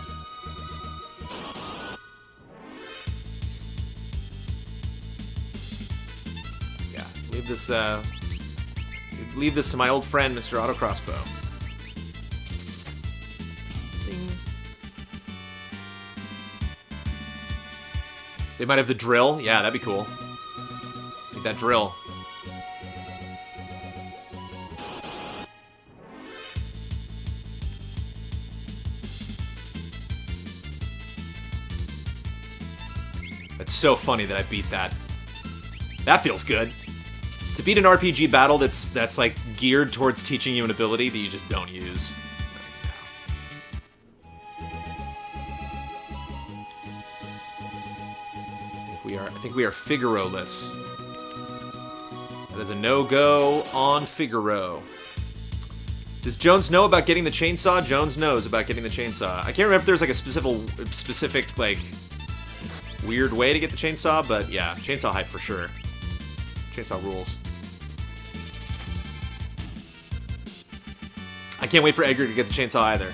Yeah, leave this to my old friend, Mr. Autocrossbow. Ding. They might have the drill. Yeah, that'd be cool. Need that drill. It's so funny that I beat that. That feels good. To beat an RPG battle that's like geared towards teaching you an ability that you just don't use. I think we are Figaro-less. That is a no-go on Figaro. Does Jones know about getting the chainsaw? Jones knows about getting the chainsaw. I can't remember if there's like a specific like weird way to get the chainsaw, but yeah, chainsaw hype for sure. Chainsaw rules. I can't wait for Edgar to get the chainsaw either.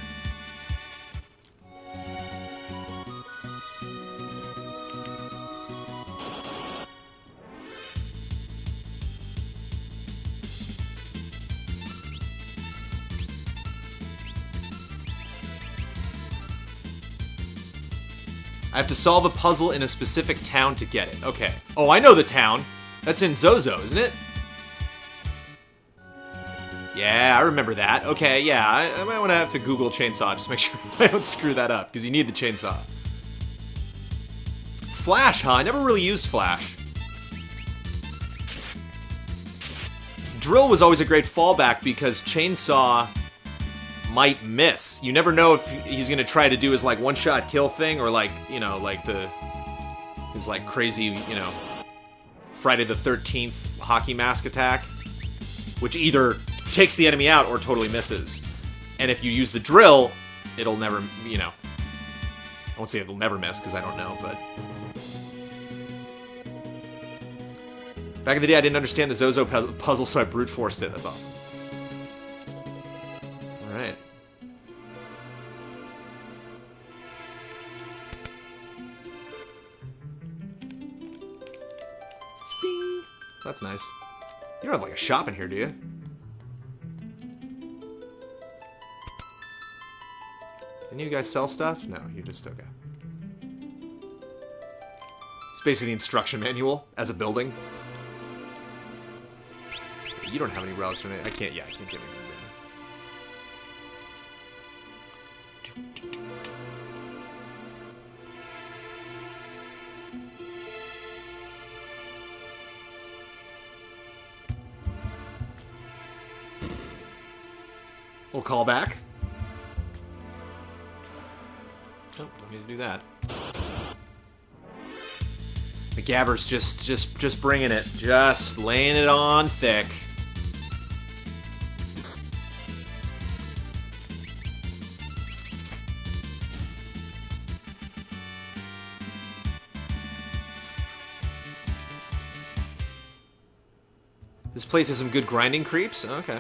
I have to solve a puzzle in a specific town to get it. Okay. Oh, I know the town. That's in Zozo, isn't it? Yeah, I remember that. Okay, yeah, I might want to have to Google chainsaw just to make sure I don't screw that up, because you need the chainsaw. Flash, huh? I never really used Flash. Drill was always a great fallback because chainsaw might miss. You never know if he's gonna try to do his like one-shot kill thing or like, you know, like his like crazy, you know, Friday the 13th hockey mask attack, which either takes the enemy out or totally misses. And if you use the drill, it'll never, you know, I won't say it'll never miss because I don't know, but back in the day I didn't understand the Zozo puzzle, so I brute forced it. That's awesome. Alright. Bing. That's nice. You don't have like a shop in here, do you? Didn't you guys sell stuff? No, you just, okay. It's basically the instruction manual as a building. You don't have any relics or anything. I can't get anything there. We'll call back. Oh, don't need to do that. McGabber's just bringing it. Just laying it on thick. This place has some good grinding creeps. Okay.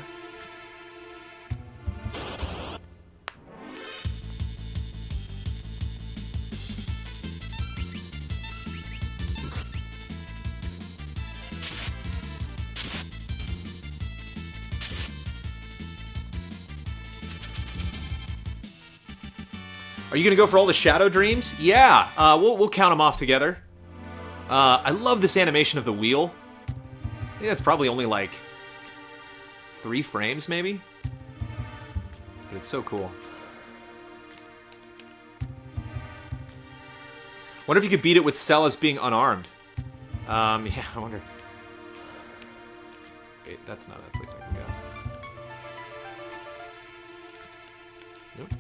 Are you gonna go for all the shadow dreams? Yeah, we'll count them off together. I love this animation of the wheel. I think that's probably only like 3 frames, maybe. But it's so cool. Wonder if you could beat it with Celes being unarmed. Yeah, I wonder. Wait, that's not a place I can go. Nope.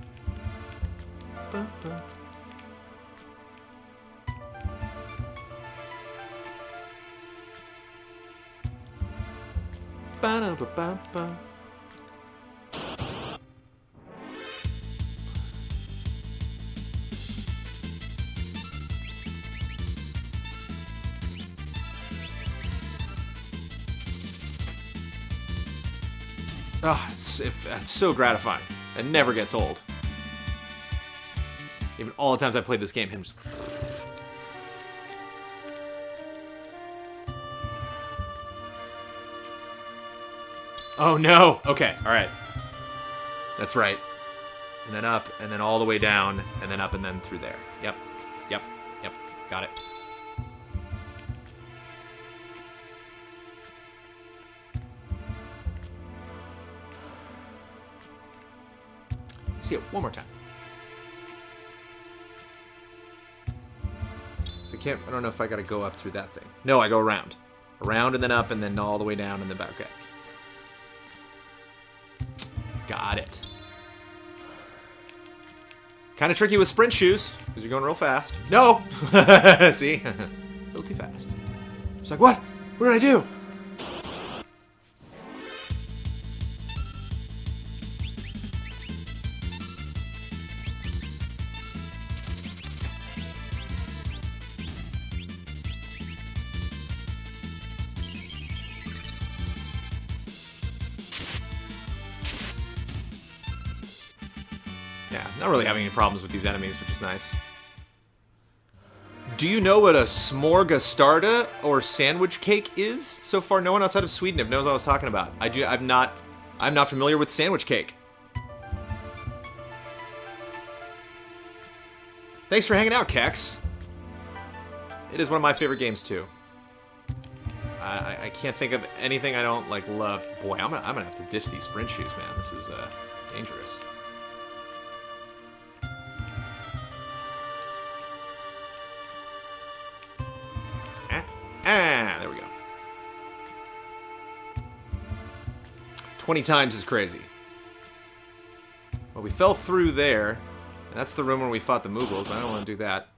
Bum, bum. Ba-da-ba-ba-ba. Oh, it's so gratifying. It never gets old. Even all the times I played this game, him just... Oh no! Okay, alright. That's right. And then up, and then all the way down, and then up, and then through there. Yep. Yep. Yep. Got it. See it one more time. So I don't know if I gotta go up through that thing. No, I go around. Around and then up and then all the way down and then back. Okay. Got it. Kind of tricky with sprint shoes, because you're going real fast. No! See? A little too fast. It's like, what? What did I do? Yeah, not really having any problems with these enemies, which is nice. Do you know what a smorgastarda or sandwich cake is? So far, no one outside of Sweden knows what I was talking about. I'm not familiar with sandwich cake. Thanks for hanging out, Kex. It is one of my favorite games too. I can't think of anything I don't love. Boy, I'm gonna have to ditch these sprint shoes, man. This is dangerous. There we go. 20 times is crazy. Well, we fell through there. That's the room where we fought the Mughals, but I don't want to do that.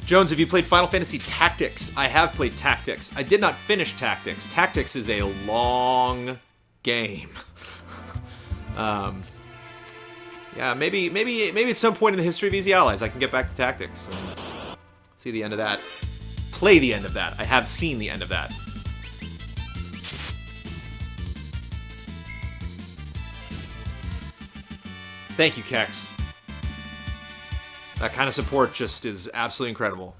Jones, have you played Final Fantasy Tactics? I have played Tactics. I did not finish Tactics. Tactics is a long game. Yeah, maybe at some point in the history of Easy Allies I can get back to Tactics and see the end of that. Play the end of that. I have seen the end of that. Thank you, Kex. That kind of support just is absolutely incredible.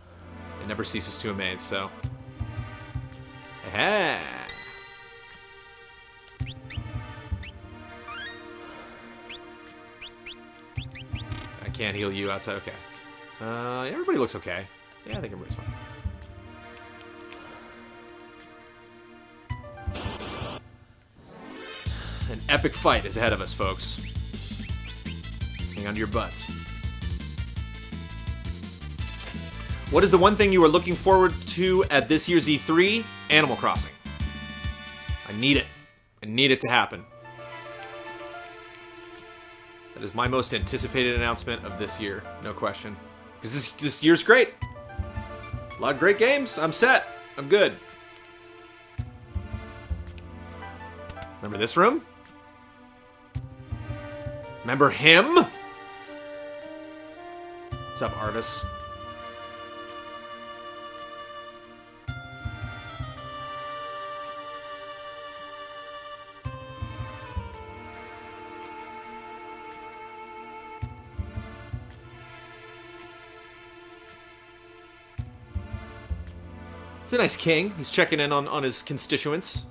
It never ceases to amaze, so... Aha! I can't heal you outside. Okay. Everybody looks okay. Yeah, I think everybody's fine. An epic fight is ahead of us, folks. Hang on to your butts. What is the one thing you are looking forward to at this year's E3? Animal Crossing. I need it. I need it to happen. That is my most anticipated announcement of this year, no question. Because this year's great. A lot of great games. I'm set. I'm good. Remember this room? Remember him? What's up, Arvis? It's a nice king. He's checking in on his constituents.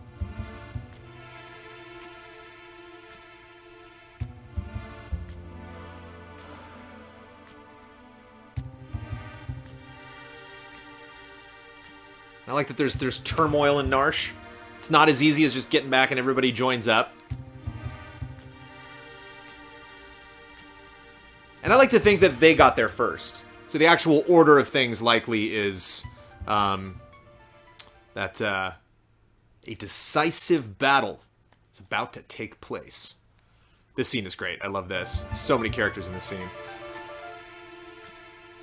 I like that there's turmoil in Narshe. It's not as easy as just getting back and everybody joins up. And I like to think that they got there first. So the actual order of things likely is that a decisive battle is about to take place. This scene is great. I love this. So many characters in this scene.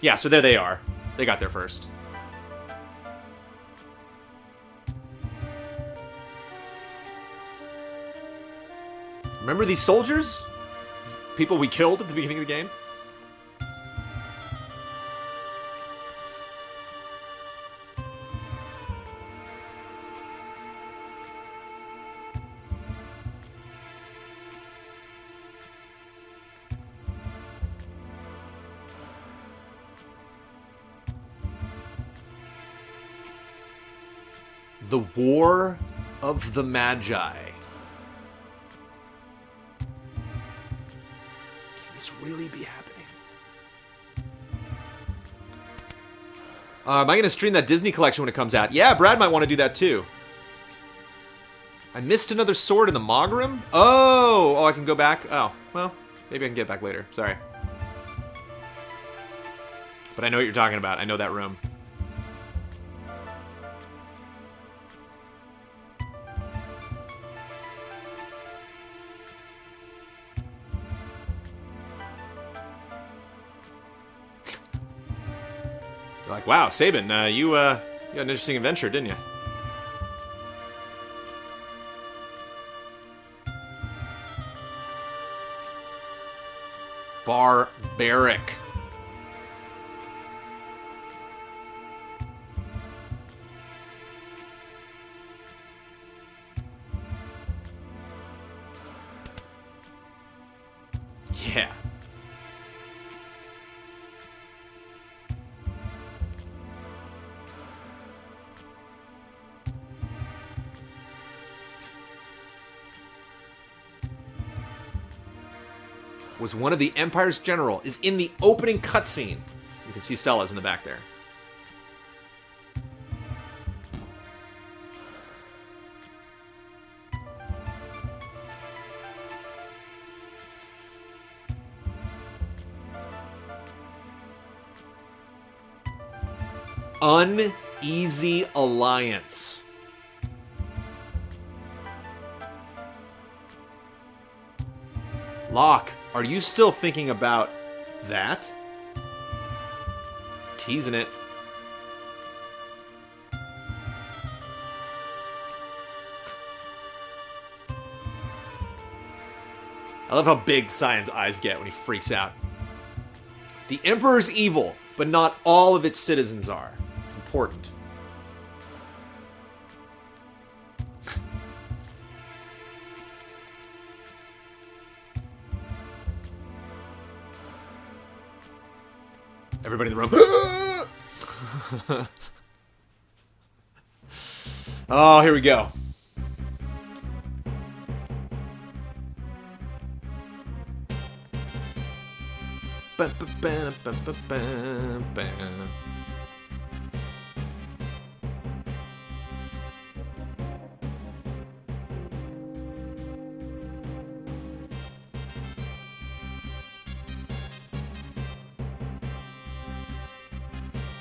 Yeah, so there they are. They got there first. Remember these soldiers? These people we killed at the beginning of the game? The War of the Magi. Can this really be happening? Am I going to stream that Disney collection when it comes out? Yeah, Brad might want to do that too. I missed another sword in the Mogram? Oh, I can go back? Oh, well, maybe I can get back later. Sorry. But I know what you're talking about. I know that room. Like, wow, Sabin, you had an interesting adventure, didn't you? Barbaric. Yeah. Was one of the Empire's general, is in the opening cutscene. You can see Cella's in the back there. Uneasy alliance. Locke, are you still thinking about that? Teasing it. I love how big Cyan's eyes get when he freaks out. The Emperor's evil, but not all of its citizens are. It's important. Everybody in the room. Oh, here we go.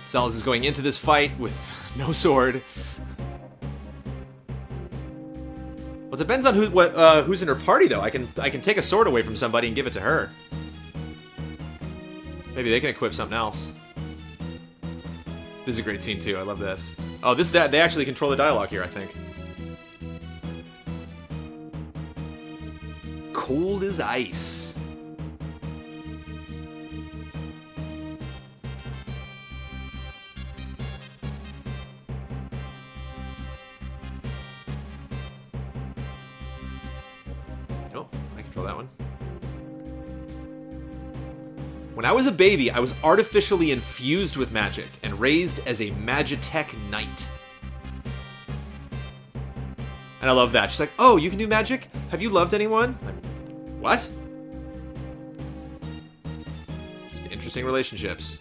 Celis is going into this fight with no sword. Well, it depends on who's in her party, though. I can take a sword away from somebody and give it to her. Maybe they can equip something else. This is a great scene too. I love this. Oh, they actually control the dialogue here, I think. Cold as ice. kill that one. When I was a baby, I was artificially infused with magic and raised as a Magitech knight. And I love that. She's like, oh, you can do magic? Have you loved anyone? Like, what? Just interesting relationships.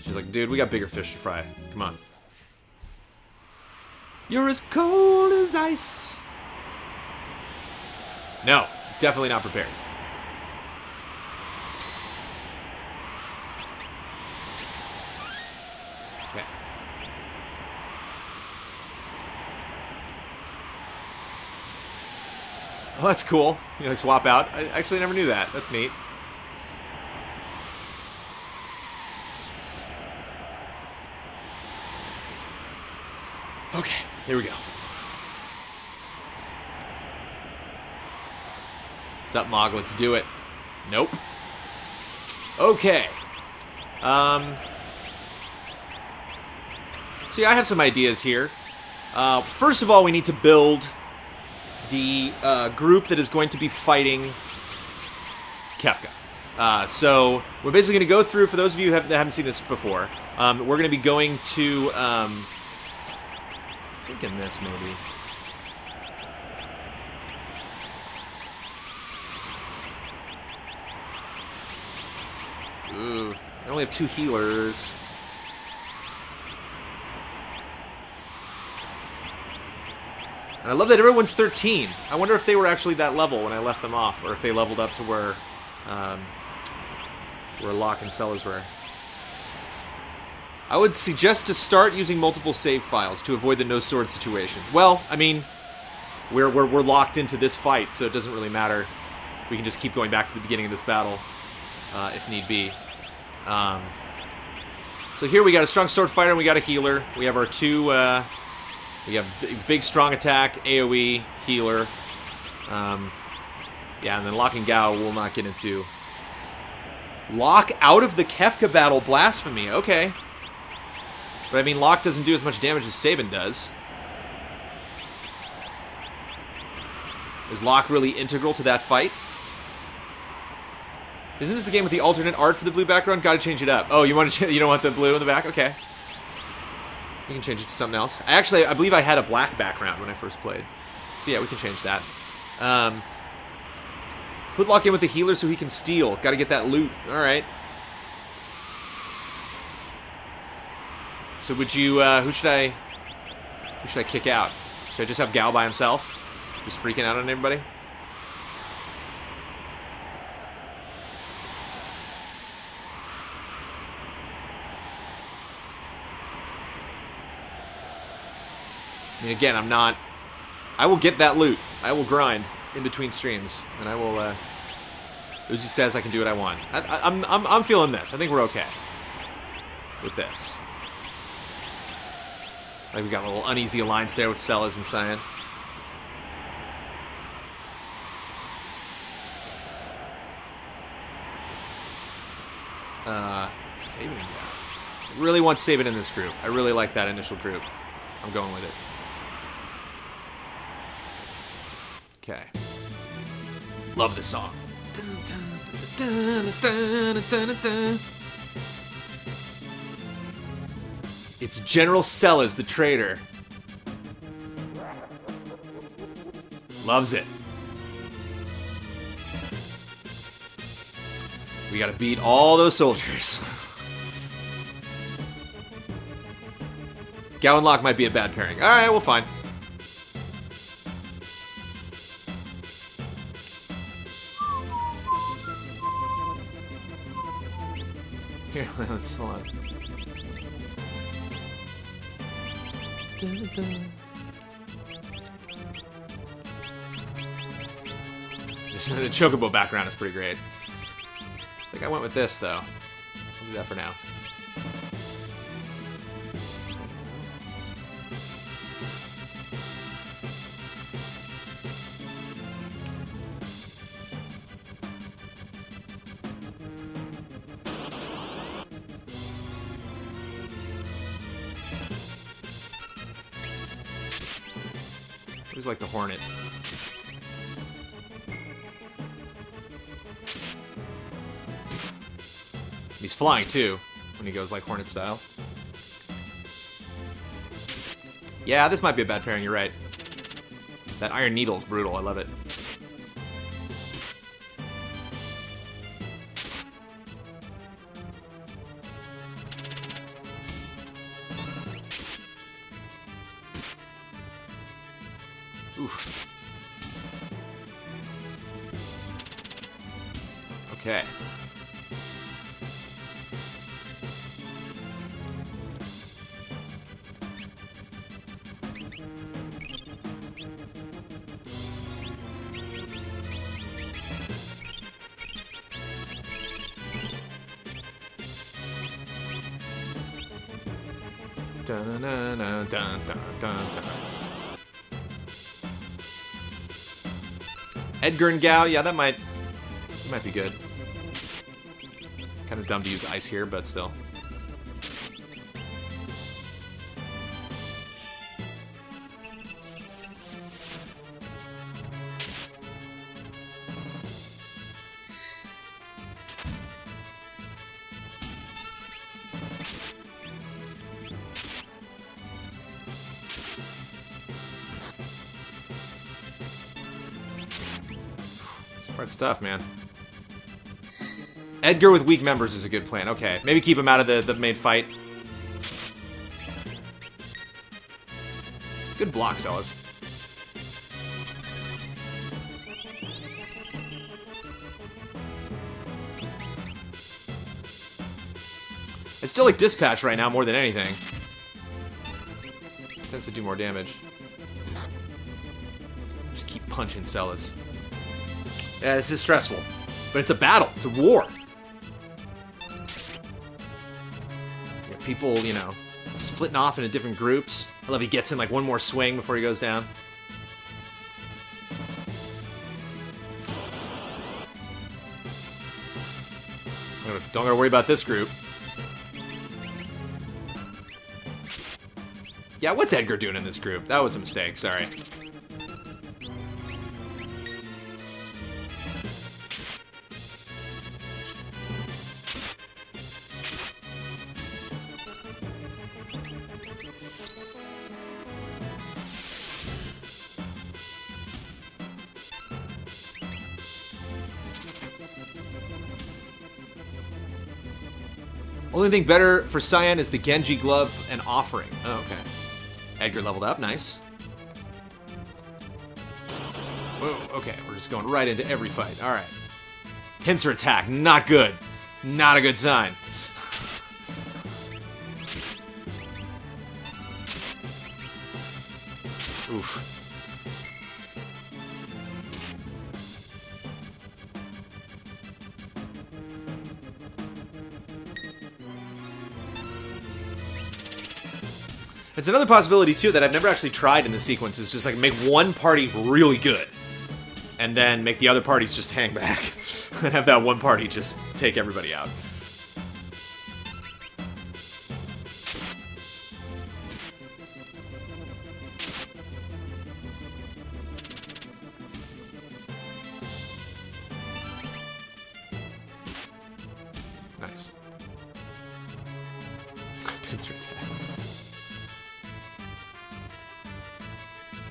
She's like, dude, we got bigger fish to fry. Come on. You're as cold as ice. No, definitely not prepared. Okay. Oh, that's cool. You like swap out. I actually never knew that. That's neat. Okay, here we go. What's up, Mog? Let's do it. Nope. Okay. So yeah, I have some ideas here. First of all, we need to build the group that is going to be fighting Kefka. So we're basically going to go through, for those of you that haven't seen this before, we're going to be going to... thinking this, maybe. Ooh, I only have 2 healers. And I love that everyone's 13. I wonder if they were actually that level when I left them off, or if they leveled up to where Locke and Sellers were. I would suggest to start using multiple save files to avoid the no sword situations. Well, I mean, we're locked into this fight, so it doesn't really matter. We can just keep going back to the beginning of this battle, if need be. So here we got a strong sword fighter and we got a healer. We have our 2, we have big strong attack, AoE, healer. Yeah, and then Locke and Gao will not get into. Locke out of the Kefka battle, blasphemy, okay. But I mean, Locke doesn't do as much damage as Sabin does. Is Locke really integral to that fight? Isn't this the game with the alternate art for the blue background? Gotta change it up. Oh, you want to? You don't want the blue in the back? Okay. We can change it to something else. I believe I had a black background when I first played. So yeah, we can change that. Put Locke in with the healer so he can steal. Gotta get that loot. Alright. So would you, who should I kick out? Should I just have Gao by himself? Just freaking out on everybody? I mean, again, I will get that loot. I will grind in between streams, and I will, Uzi says I can do what I want. I'm feeling this. I think we're okay with this. Like, we got a little uneasy alliance there with Sellers and Cyan. Sabin and Gao. Really want Sabin in this group. I really like that initial group. I'm going with it. Okay. Love this song. It's General Sellers, the traitor. Loves it. We gotta beat all those soldiers. Gao and Locke might be a bad pairing. Alright, well, fine. Here, let's hold on. The Chocobo background is pretty great. I think I went with this, though. I'll do that for now. He's like the Hornet. He's flying too, when he goes like Hornet style. Yeah, this might be a bad pairing, you're right. That Iron Needle's brutal, I love it. Oof. Okay. Dun, dun, dun, dun, dun, dun, dun. Edgar and Gao, yeah, that might be good. Kind of dumb to use ice here, but still. Smart stuff, man. Edgar with weak members is a good plan. Okay, maybe keep him out of the main fight. Good block, Celis. It's still like Dispatch right now more than anything. Tends to do more damage. Just keep punching Celis. Yeah, this is stressful. But it's a battle. It's a war. You got people, you know, splitting off into different groups. I love he gets in like one more swing before he goes down. Don't gotta worry about this group. Yeah, what's Edgar doing in this group? That was a mistake, sorry. Only thing better for Cyan is the Genji glove and offering. Oh, okay. Edgar leveled up, nice. Whoa, okay, we're just going right into every fight. Alright. Pincer attack, not good. Not a good sign. Oof. It's another possibility, too, that I've never actually tried in the sequence, is just, like, make one party really good, and then make the other parties just hang back, and have that one party just take everybody out. Nice. Pincer attack.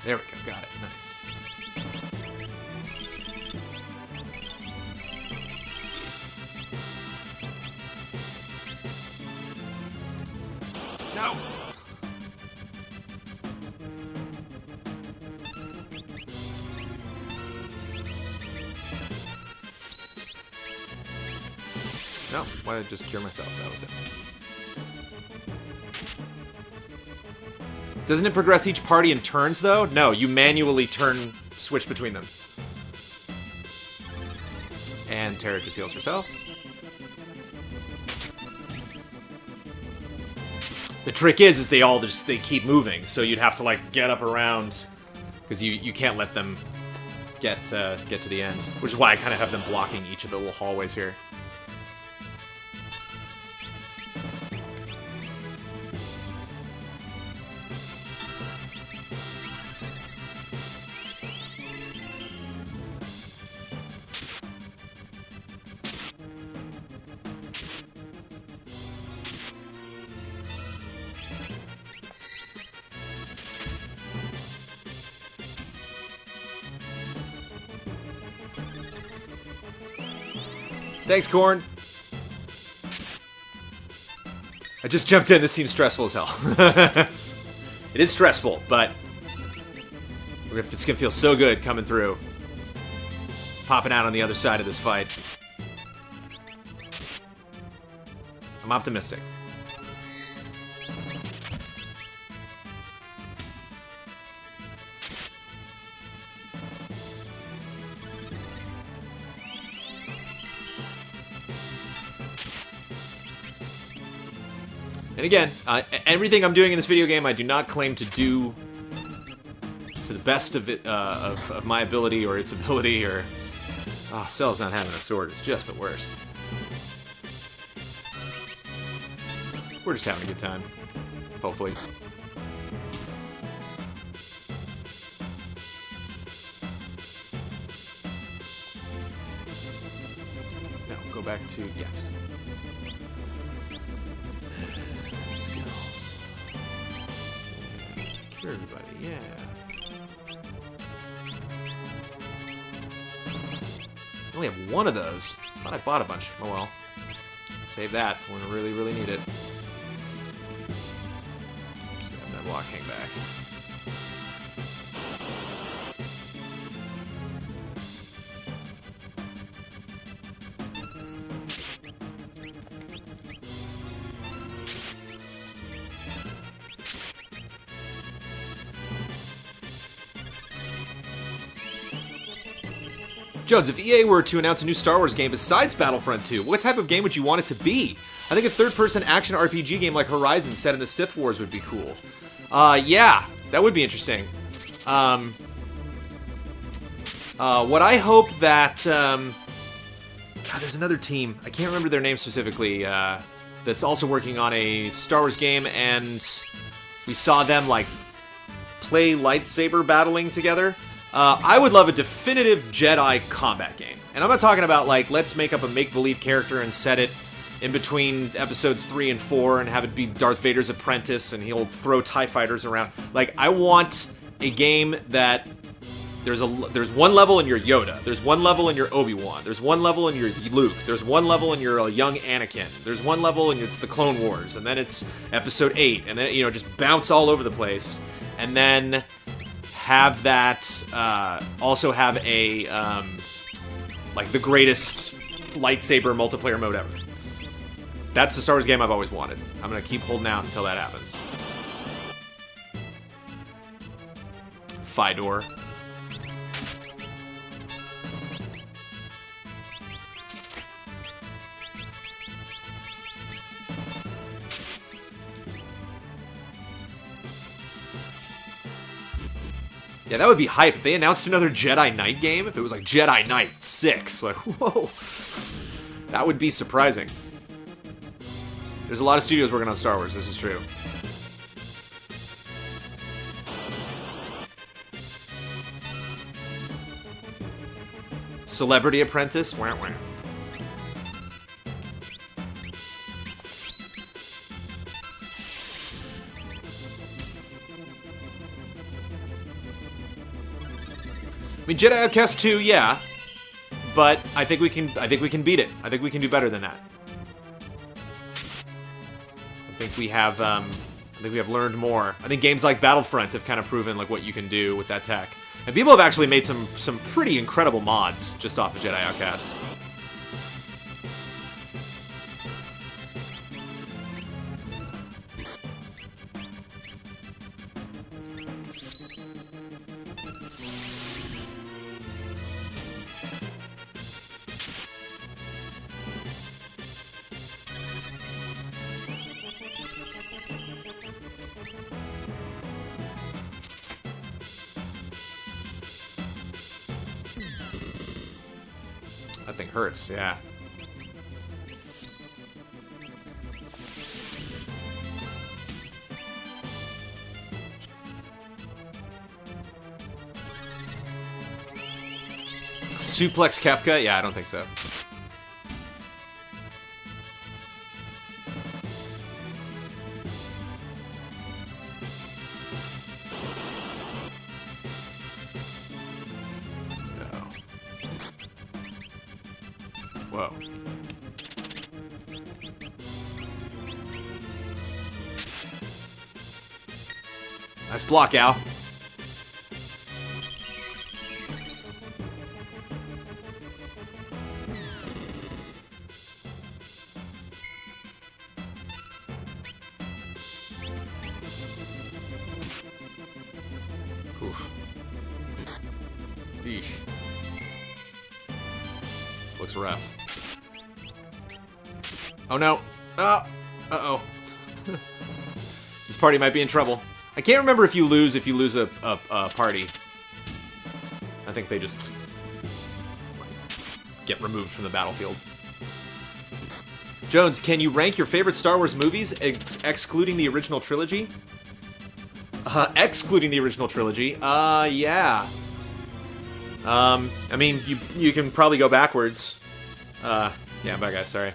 There we go, got it, nice. No! No, why did I just cure myself? That was good. Doesn't it progress each party in turns, though? No, you manually switch between them. And Terra just heals herself. The trick is they keep moving, so you'd have to, like, get up around, because you can't let them get to the end, which is why I kind of have them blocking each of the little hallways here. Thanks, Corn. I just jumped in. This seems stressful as hell. It is stressful, but it's gonna feel so good coming through. Popping out on the other side of this fight. I'm optimistic. And again, everything I'm doing in this video game, I do not claim to do to the best of it, of my ability or its ability, or... Oh, Cell's not having a sword. It's just the worst. We're just having a good time. Hopefully. No, go back to... Yes. Skills. Cure everybody, yeah. I only have one of those. Thought I bought a bunch. Oh well. Save that when I really, really need it. Just have that block hang back. Jones, if EA were to announce a new Star Wars game besides Battlefront 2, what type of game would you want it to be? I think a third-person action RPG game like Horizon set in the Sith Wars would be cool. Yeah, that would be interesting. What I hope that... God, there's another team. I can't remember their name specifically. That's also working on a Star Wars game, and we saw them, like, play lightsaber battling together. I would love a definitive Jedi combat game. And I'm not talking about, like, let's make up a make-believe character and set it in between episodes 3 and 4 and have it be Darth Vader's apprentice and he'll throw TIE fighters around. Like, I want a game that there's one level in your Yoda, there's one level in your Obi-Wan, there's one level in your Luke, there's one level in your young Anakin, there's one level in it's the Clone Wars, and then it's episode 8, and then, you know, just bounce all over the place, and then... have that, also have a, like, the greatest lightsaber multiplayer mode ever. That's the Star Wars game I've always wanted. I'm gonna keep holding out until that happens. Fydor. Yeah, that would be hype. If they announced another Jedi Knight game, if it was like Jedi Knight 6, like, whoa. That would be surprising. There's a lot of studios working on Star Wars, this is true. Celebrity Apprentice? Wah, wah. I mean, Jedi Outcast 2, yeah, but I think we can beat it. I think we can do better than that. I think we have learned more. I think games like Battlefront have kind of proven like what you can do with that tech, and people have actually made some pretty incredible mods just off of Jedi Outcast. That thing hurts, yeah. Suplex Kefka? Yeah, I don't think so. Whoa. Nice block, Al. Oof. Eesh. This looks rough. Oh no. Uh-oh. This party might be in trouble. I can't remember if you lose a party. I think they just get removed from the battlefield. Jones, can you rank your favorite Star Wars movies excluding the original trilogy? Excluding the original trilogy? Yeah. I mean, you can probably go backwards. Yeah, bye guys, sorry.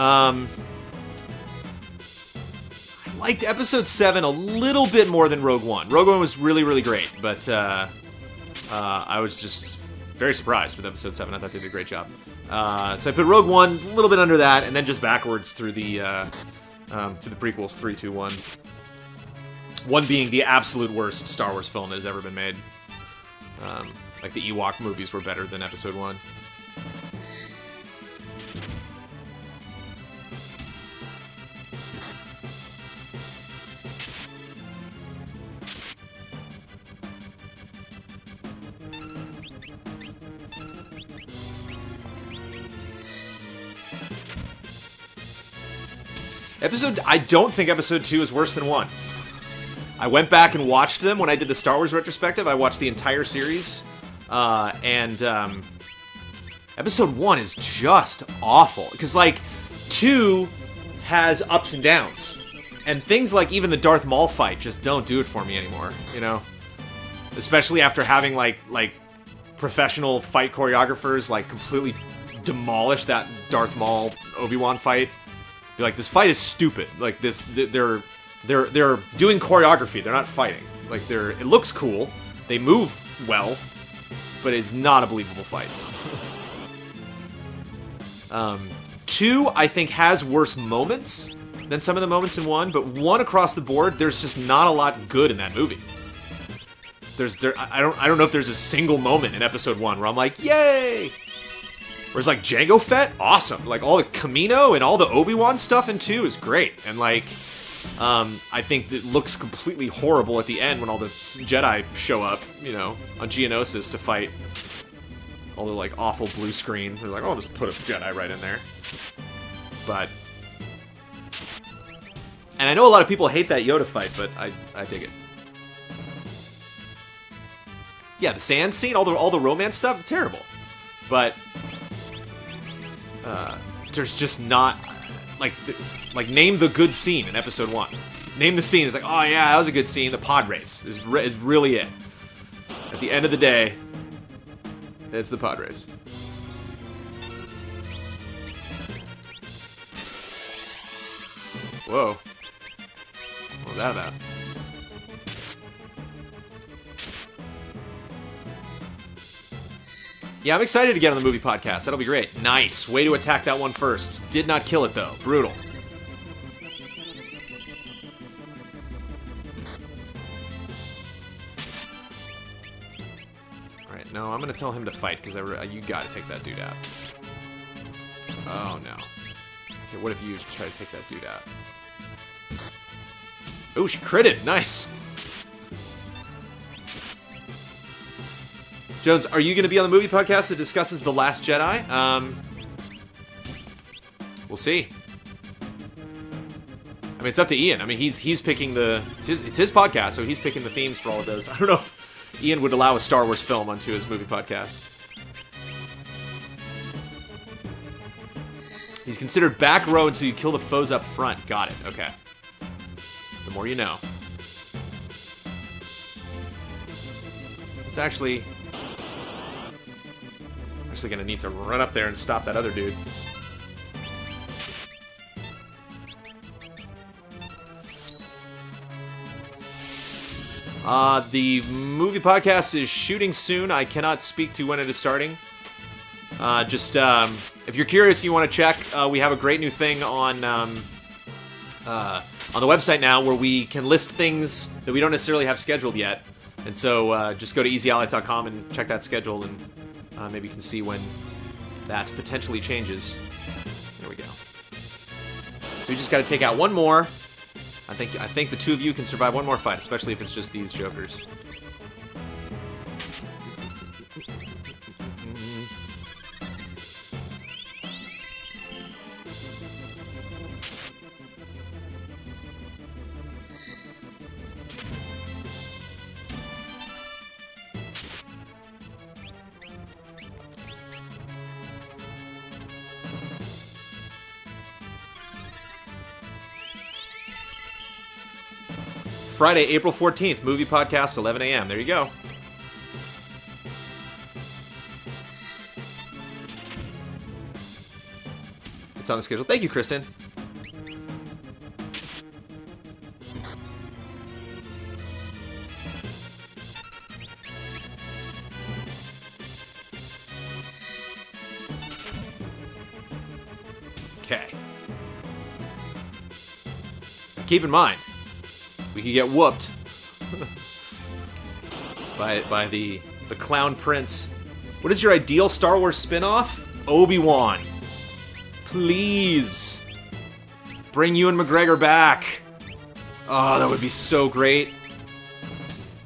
I liked Episode 7 a little bit more than Rogue One. Rogue One was really, really great, but I was just very surprised with Episode 7. I thought they did a great job. So I put Rogue One a little bit under that, and then just backwards through the prequels, 3, 2, 1. 1 being the absolute worst Star Wars film that has ever been made. Like the Ewok movies were better than Episode 1. I don't think Episode 2 is worse than 1. I went back and watched them when I did the Star Wars retrospective. I watched the entire series, and Episode 1 is just awful. Because, like, 2 has ups and downs. And things like even the Darth Maul fight just don't do it for me anymore, you know? Especially after having, like professional fight choreographers, like, completely demolish that Darth Maul Obi-Wan fight. Be like, this fight is stupid. Like, they're doing choreography. They're not fighting. Like, it looks cool. They move well, but it's not a believable fight. 2, I think, has worse moments than some of the moments in 1, but 1 across the board, there's just not a lot good in that movie. I don't know if there's a single moment in Episode 1 where I'm like, yay! Whereas, like, Jango Fett, awesome. Like, all the Kamino and all the Obi-Wan stuff in 2 is great. And, like, I think it looks completely horrible at the end when all the Jedi show up, you know, on Geonosis to fight all the, like, awful blue screen. They're like, oh, I'll just put a Jedi right in there. But... And I know a lot of people hate that Yoda fight, but I dig it. Yeah, the sand scene, all the romance stuff, terrible. But... there's just not, like, name the good scene in Episode 1. Name the scene. It's like, oh yeah, that was a good scene. The pod race is really it. At the end of the day, it's the pod race. Whoa. What was that about? Yeah, I'm excited to get on the movie podcast. That'll be great. Nice. Way to attack that one first. Did not kill it, though. Brutal. Alright, no, I'm going to tell him to fight, because you got to take that dude out. Oh, no. Okay, what if you try to take that dude out? Oh, she critted. Nice. Jones, are you going to be on the movie podcast that discusses The Last Jedi? We'll see. I mean, it's up to Ian. I mean, he's picking it's his podcast, so he's picking the themes for all of those. I don't know if Ian would allow a Star Wars film onto his movie podcast. He's considered back row until you kill the foes up front. Got it. Okay. The more you know. It's actually gonna need to run up there and stop that other dude. The movie podcast is shooting soon. I cannot speak to when it is starting. If you're curious, you want to check, we have a great new thing on on the website now where we can list things that we don't necessarily have scheduled yet. And so just go to easyallies.com and check that schedule, and maybe you can see when that potentially changes. There we go. We just got to take out one more. I think the two of you can survive one more fight, especially if it's just these jokers. Friday, April 14th, movie podcast, 11 a.m. There you go. It's on the schedule. Thank you, Kristen. Okay. Keep in mind, we could get whooped by the Clown Prince. What is your ideal Star Wars spin-off? Obi-Wan. Please. Bring Ewan McGregor back. Oh, that would be so great.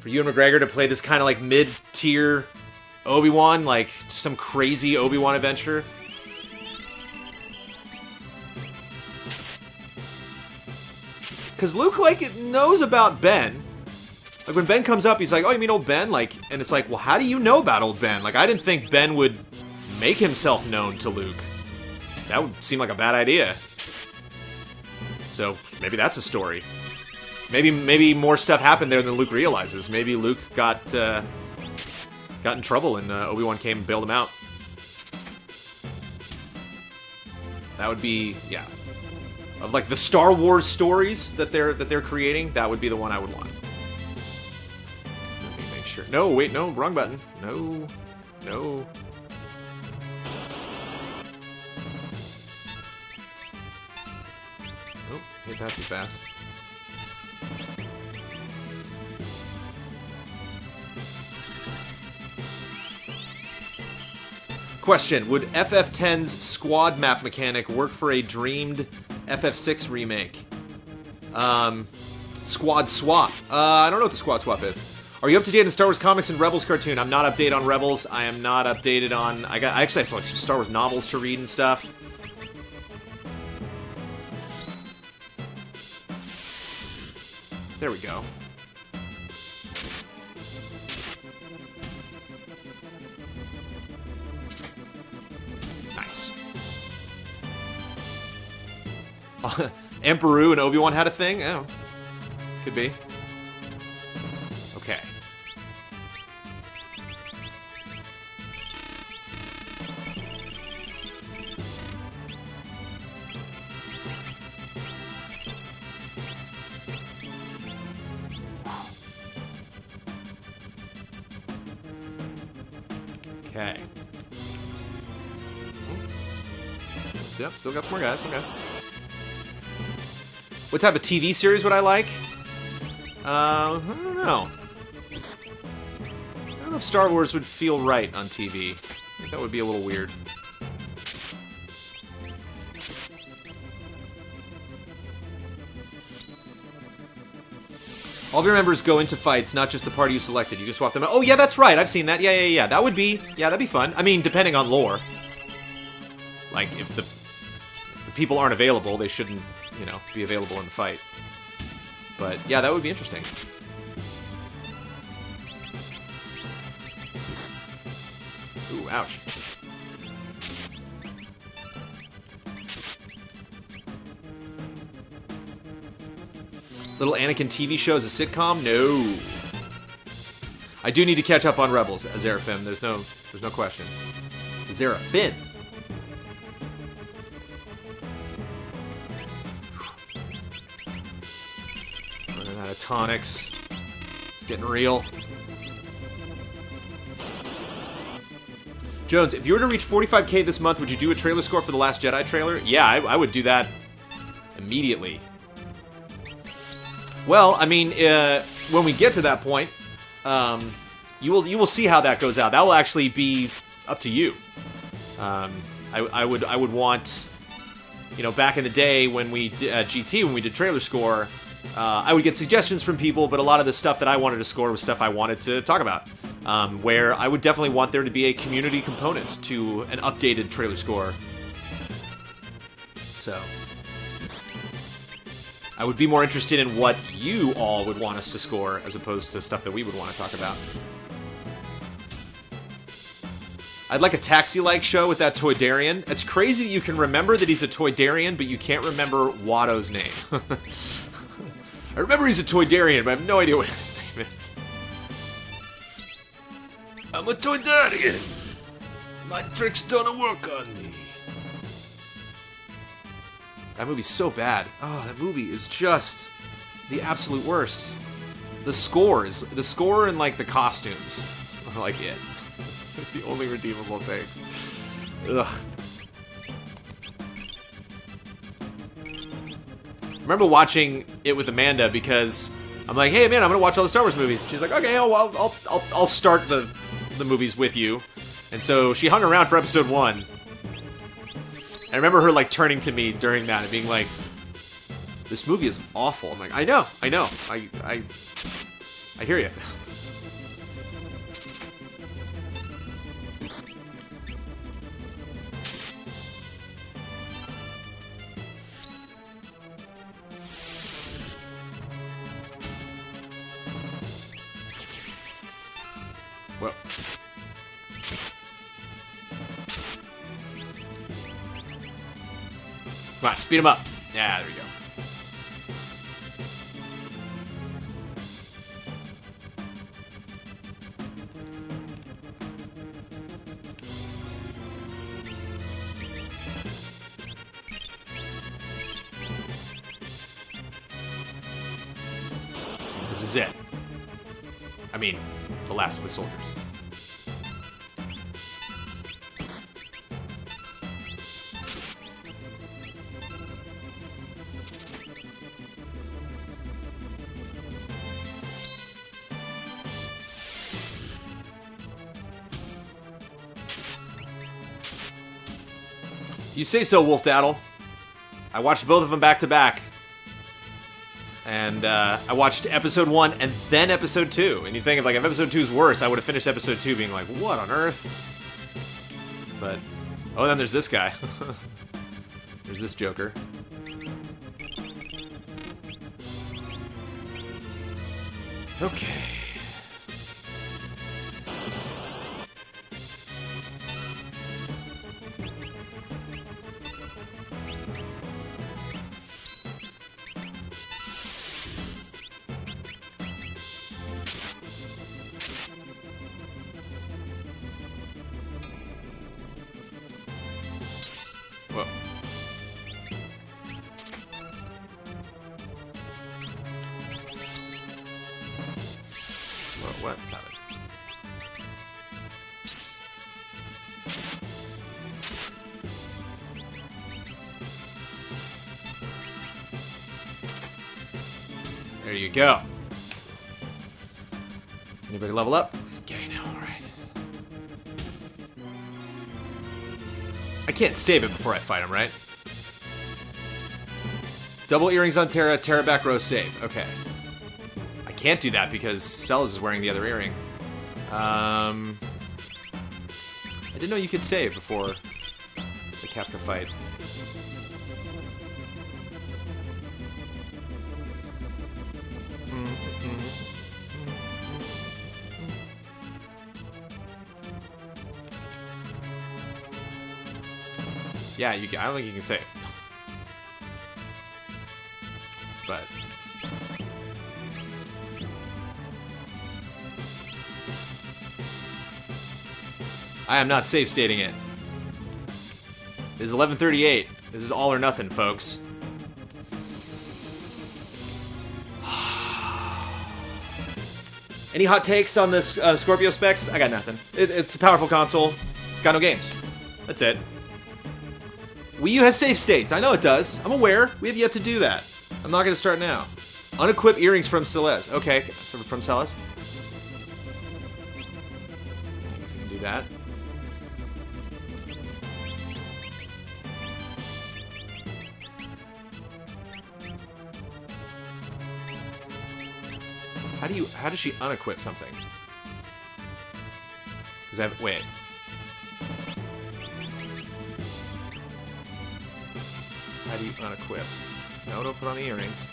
For Ewan McGregor to play this kind of like mid-tier Obi-Wan, like some crazy Obi-Wan adventure. Because Luke, like, knows about Ben. Like, when Ben comes up, he's like, oh, you mean old Ben? Like, and it's like, well, how do you know about old Ben? Like, I didn't think Ben would make himself known to Luke. That would seem like a bad idea. So, maybe that's a story. Maybe more stuff happened there than Luke realizes. Maybe Luke got in trouble and Obi-Wan came and bailed him out. That would be, yeah. Of like the Star Wars stories that they're creating, that would be the one I would want. Let me make sure. No, wait, no, wrong button. No. Oh, hit that too fast. Question: would FF10's squad map mechanic work for a dreamed FF6 remake? Squad swap. I don't know what the squad swap is. Are you up to date on Star Wars comics and Rebels cartoon? I'm not updated on Rebels. I am not updated on. I actually have some like Star Wars novels to read and stuff. There we go. Nice. Emperor and Obi-Wan had a thing? Oh. Could be. Okay. Okay. Yep, still got some more guys. Okay. What type of TV series would I like? I don't know. I don't know if Star Wars would feel right on TV. I think that would be a little weird. All of your members go into fights, not just the party you selected. You can swap them out. Oh, yeah, that's right. I've seen that. Yeah. That would be... Yeah, that'd be fun. I mean, depending on lore. Like, if the people aren't available, they shouldn't, you know, be available in the fight. But, yeah, that would be interesting. Ooh, ouch. Little Anakin TV show as a sitcom? No. I do need to catch up on Rebels, Azeraphim. There's no question. Azeraphim. Running out of tonics. It's getting real. Jones, if you were to reach 45K this month, would you do a trailer score for The Last Jedi trailer? Yeah, I would do that immediately. Well, I mean, when we get to that point, you will see how that goes out. That will actually be up to you. I would want, you know, back in the day when we did GT, when we did trailer score, I would get suggestions from people, but a lot of the stuff that I wanted to score was stuff I wanted to talk about. Where I would definitely want there to be a community component to an updated trailer score. So I would be more interested in what you all would want us to score as opposed to stuff that we would want to talk about. I'd like a Taxi-like show with that Toydarian. It's crazy that you can remember that he's a Toydarian, but you can't remember Watto's name. I remember he's a Toydarian, but I have no idea what his name is. I'm a Toydarian. My tricks don't work on me. That movie's so bad. Oh, that movie is just the absolute worst. The score and like the costumes are like it. It's like the only redeemable things. Ugh. I remember watching it with Amanda because I'm like, hey man, I'm gonna watch all the Star Wars movies. She's like, okay, I'll start the movies with you. And so she hung around for episode 1. I remember her like turning to me during that and being like, this movie is awful. I'm like, I know. I hear you. Well. Come on, speed him up. Yeah, there we go. This is it. I mean, the last of the soldiers. You say so, Wolf Daddle. I watched both of them back to back. And I watched episode 1 and then episode 2. And you think, if episode 2 is worse, I would have finished episode 2 being like, what on earth? But, oh, then there's this guy. There's this Joker. Okay. Whoa. What's happening? There you go. Anybody level up? Okay, now, alright. I can't save it before I fight him, right? Double earrings on Terra, Terra back row save. Okay. I can't do that because Celes is wearing the other earring. I didn't know you could save before the Kafka fight. Yeah, you can, I don't think you can save. But I am not safe stating it. It is 11:38. This is all or nothing, folks. Any hot takes on this Scorpio specs? I got nothing. It's a powerful console. It's got no games. That's it. Wii U has save states. I know it does. I'm aware. We have yet to do that. I'm not going to start now. Unequip earrings from Celeste. Okay, so from Celeste. He's gonna do that. How does she unequip something? Wait. How do you unequip? No, don't put on the earrings.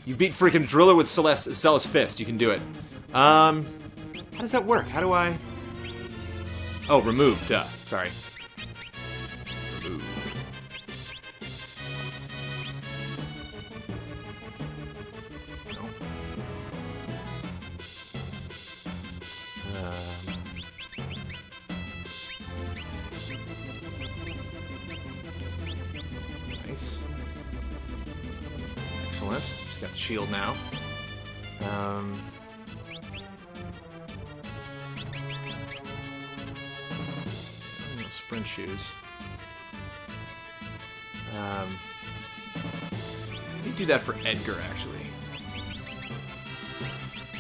You beat freaking Driller with Cella's fist. You can do it. How does that work? How do I... Oh, remove. Duh. Sorry. Remove. Nice. Excellent. Just got the shield now. Sprint shoes. You do that for Edgar, actually.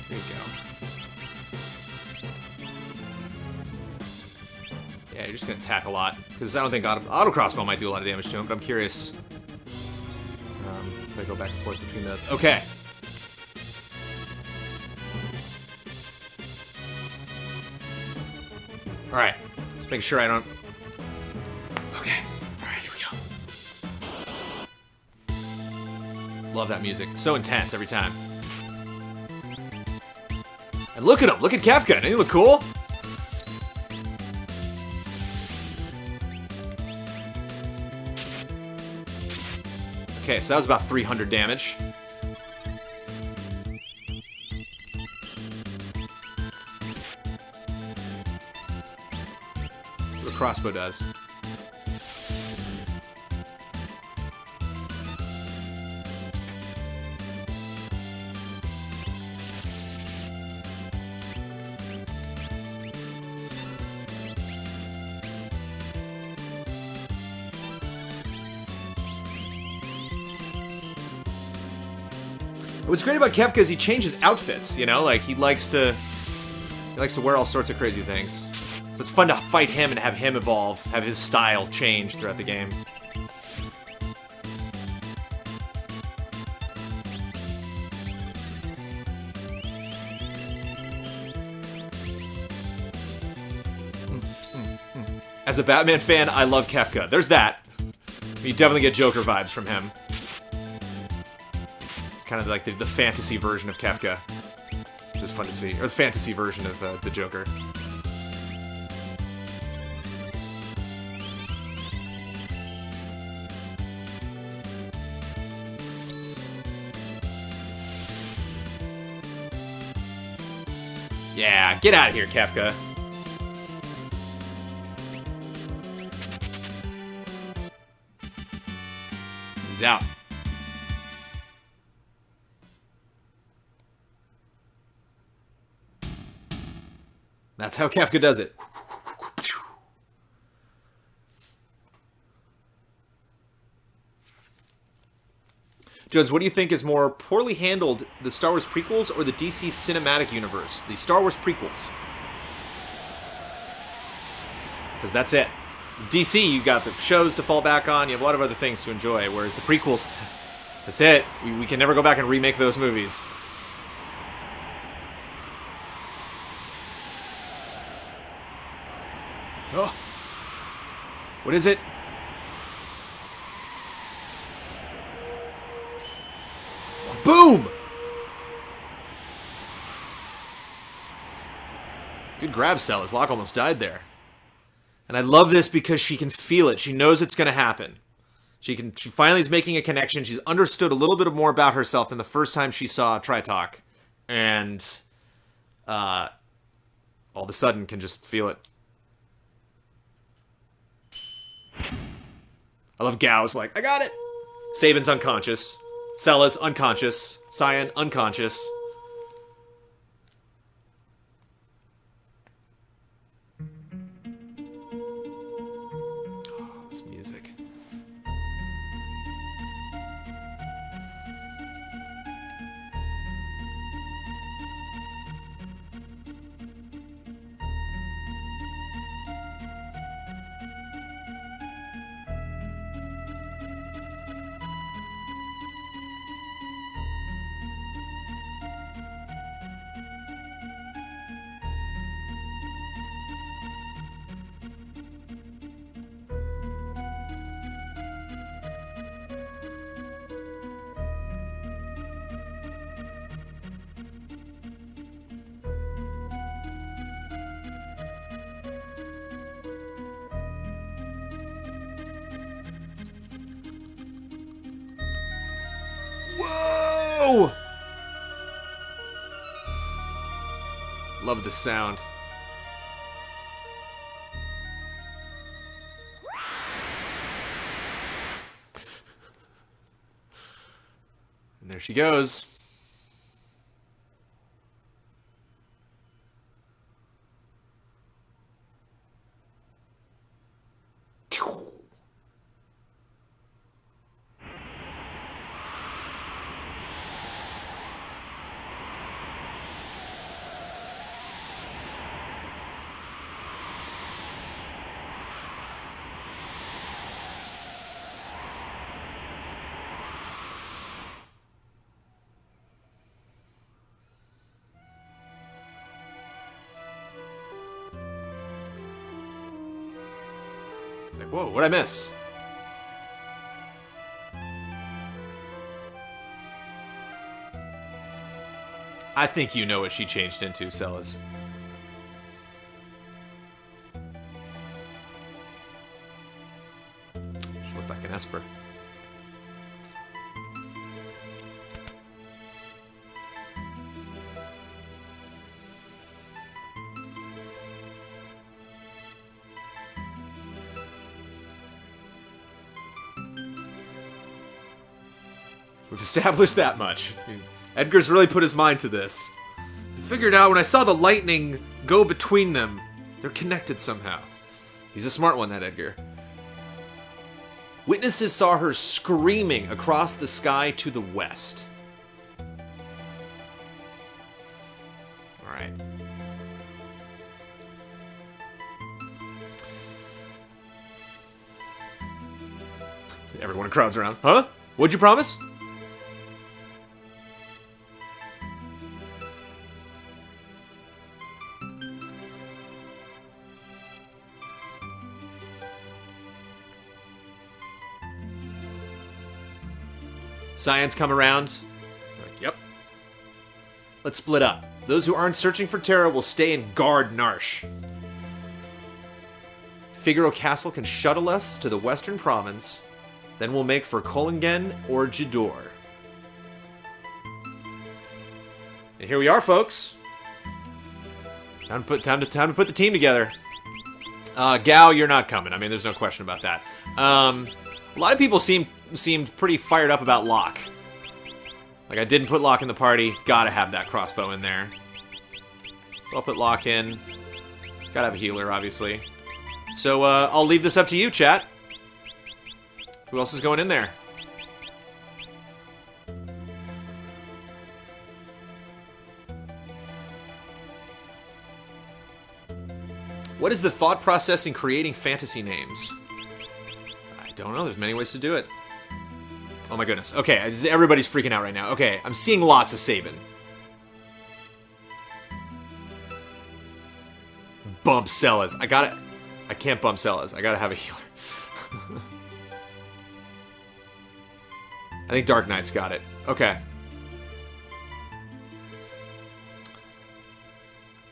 There you go. Yeah, you're just gonna attack a lot. Because I don't think auto crossbow might do a lot of damage to him, but I'm curious if I go back and forth between those. Okay. Alright. Just making sure I don't... Okay. Alright, here we go. Love that music. It's so intense every time. And look at him! Look at Kefka! Doesn't he look cool? Okay, so that was about 300 damage. What the crossbow does. What's great about Kefka is he changes outfits, you know? Like, he likes to wear all sorts of crazy things. So it's fun to fight him and have him evolve, have his style change throughout the game. As a Batman fan, I love Kefka. There's that. You definitely get Joker vibes from him. Kind of like the fantasy version of Kefka, which is fun to see. Or the fantasy version of the Joker. Yeah, get out of here, Kefka. He's out. That's how Kefka does it. Jones, what do you think is more poorly handled, the Star Wars prequels or the DC cinematic universe? The Star Wars prequels. Because that's it. DC, you got the shows to fall back on, you have a lot of other things to enjoy, whereas the prequels, that's it. We can never go back and remake those movies. Oh. What is it? Boom! Good grab, Cell. His lock almost died there. And I love this because she can feel it. She knows it's going to happen. She finally is making a connection. She's understood a little bit more about herself than the first time she saw Tritalk. And all of a sudden can just feel it. I love Gao's like, I got it! Saban's unconscious. Cella's unconscious. Cyan unconscious. Oh, this music. Love the sound. And there she goes. Like, whoa, what'd I miss? I think you know what she changed into, Celes. She looked like an Esper. We've established that much. Edgar's really put his mind to this. I figured out when I saw the lightning go between them, they're connected somehow. He's a smart one, that Edgar. Witnesses saw her screaming across the sky to the west. Alright. Everyone crowds around. Huh? What'd you promise? Scions come around. Like, yep. Let's split up. Those who aren't searching for Terra will stay and guard Narshe. Figaro Castle can shuttle us to the western province. Then we'll make for Kolingen or Jador. And here we are, folks. Time to put the team together. Gao, you're not coming. I mean, there's no question about that. A lot of people seemed pretty fired up about Locke. Like, I didn't put Locke in the party. Gotta have that crossbow in there. So I'll put Locke in. Gotta have a healer, obviously. So, I'll leave this up to you, chat. Who else is going in there? What is the thought process in creating fantasy names? I don't know. There's many ways to do it. Oh my goodness. Okay, everybody's freaking out right now. Okay, I'm seeing lots of Sabin. Bump Celes. I can't bump Celes. I gotta have a healer. I think Dark Knight's got it. Okay.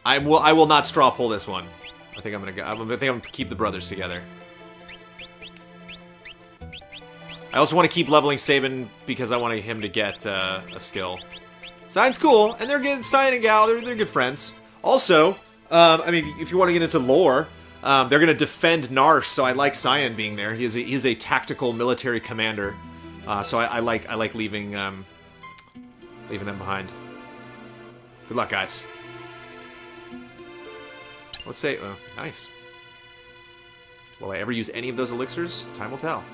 I will not straw pull this one. I think I'm gonna keep the brothers together. I also want to keep leveling Sabin because I want him to get a skill. Cyan's cool, and they're good. Cyan and Gal, they're good friends. Also, I mean, if you want to get into lore, they're gonna defend Narshe, so I like Cyan being there. He is a tactical military commander, so I like leaving them behind. Good luck, guys. Let's say, nice. Will I ever use any of those elixirs? Time will tell.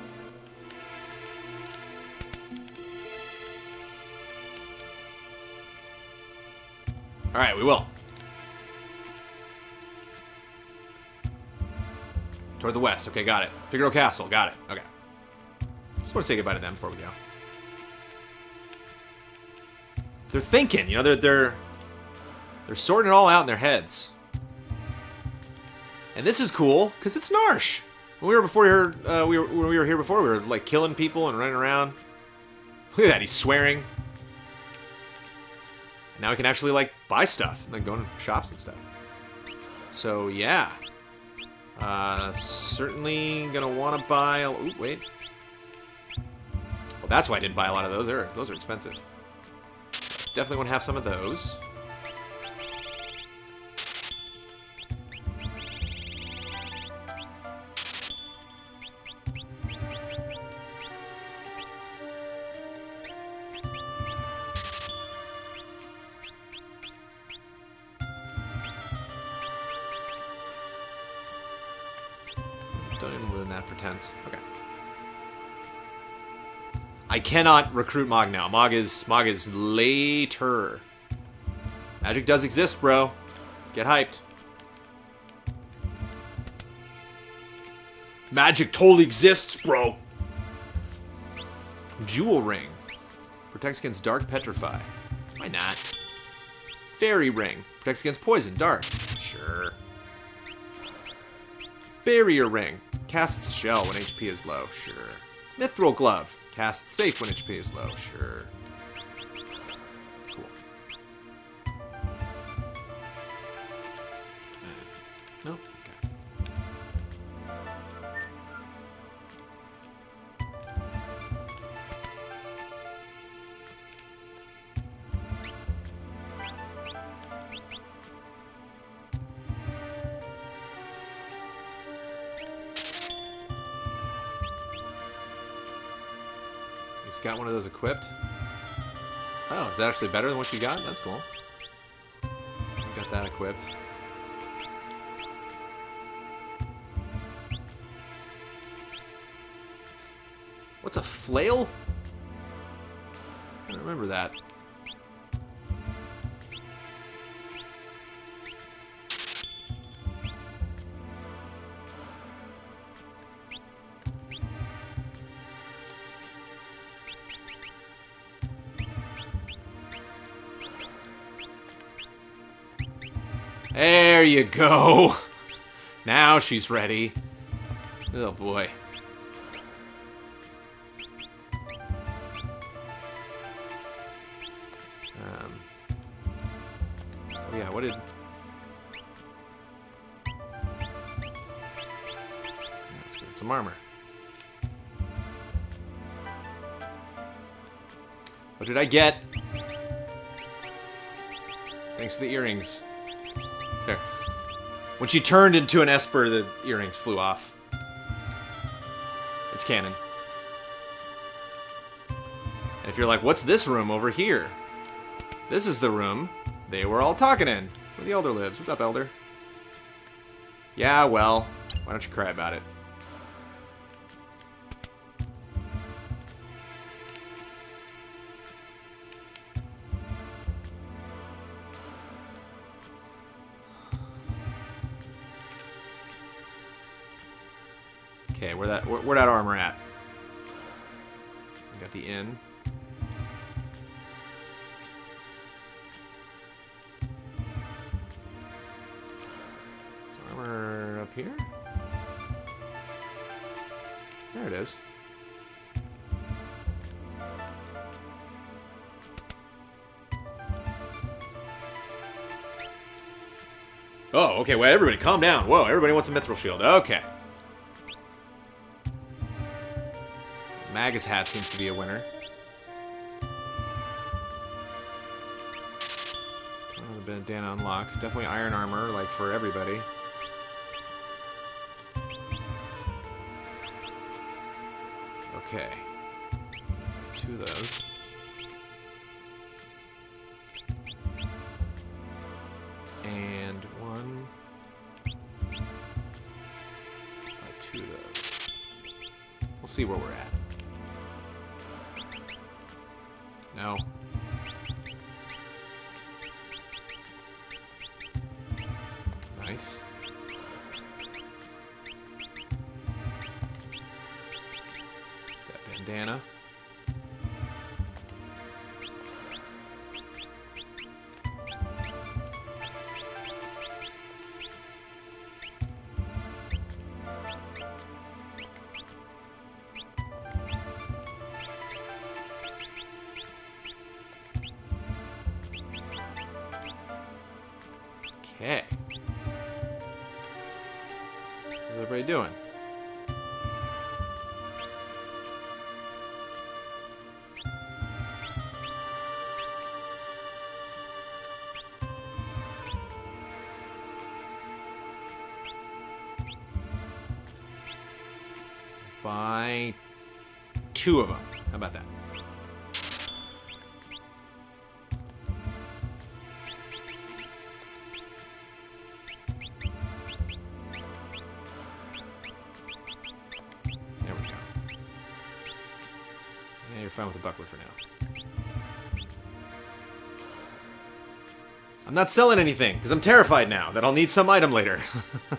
Alright, we will. Toward the west. Okay, got it. Figaro Castle. Got it. Okay. Just want to say goodbye to them before we go. They're thinking, you know, they're sorting it all out in their heads. And this is cool, because it's Narshe. When we were here before, we were like killing people and running around. Look at that, he's swearing. Now we can actually, like, buy stuff and then go in shops and stuff. So, yeah. Certainly gonna want to buy... Ooh, wait. Well, that's why I didn't buy a lot of those. Those are expensive. Definitely want to have some of those. Don't even more than that for tense. Okay. I cannot recruit Mog now. Mog is later. Magic does exist, bro. Get hyped. Magic totally exists, bro. Jewel Ring. Protects against Dark Petrify. Why not? Fairy Ring. Protects against Poison. Dark. Sure. Barrier Ring. Casts Shell when HP is low. Sure. Mithril Glove. Casts Safe when HP is low. Sure. Cool. Nope. Okay. He's got one of those equipped. Oh, is that actually better than what you got? That's cool. Got that equipped. What's a flail? I don't remember that. There you go. Now she's ready. Oh boy. Oh yeah, what did... Let's get some armor. What did I get? Thanks for the earrings. There. When she turned into an Esper, the earrings flew off. It's canon. And if you're like, what's this room over here? This is the room they were all talking in, where the Elder lives. What's up, Elder? Yeah, well, why don't you cry about it? Okay, where that armor at? Got the inn. Armor up here? There it is. Oh, okay, well, everybody calm down. Whoa, everybody wants a mithril shield. Okay. Magus hat seems to be a winner. Oh, the bandana unlock. Definitely iron armor, like for everybody. Okay. Two of those. And one. Two of those. We'll see where we're at. No. Nice. That bandana. Okay. What's everybody doing? Buy 2 of them. How about that? you're fine with the buckler for now. I'm not selling anything, because I'm terrified now that I'll need some item later.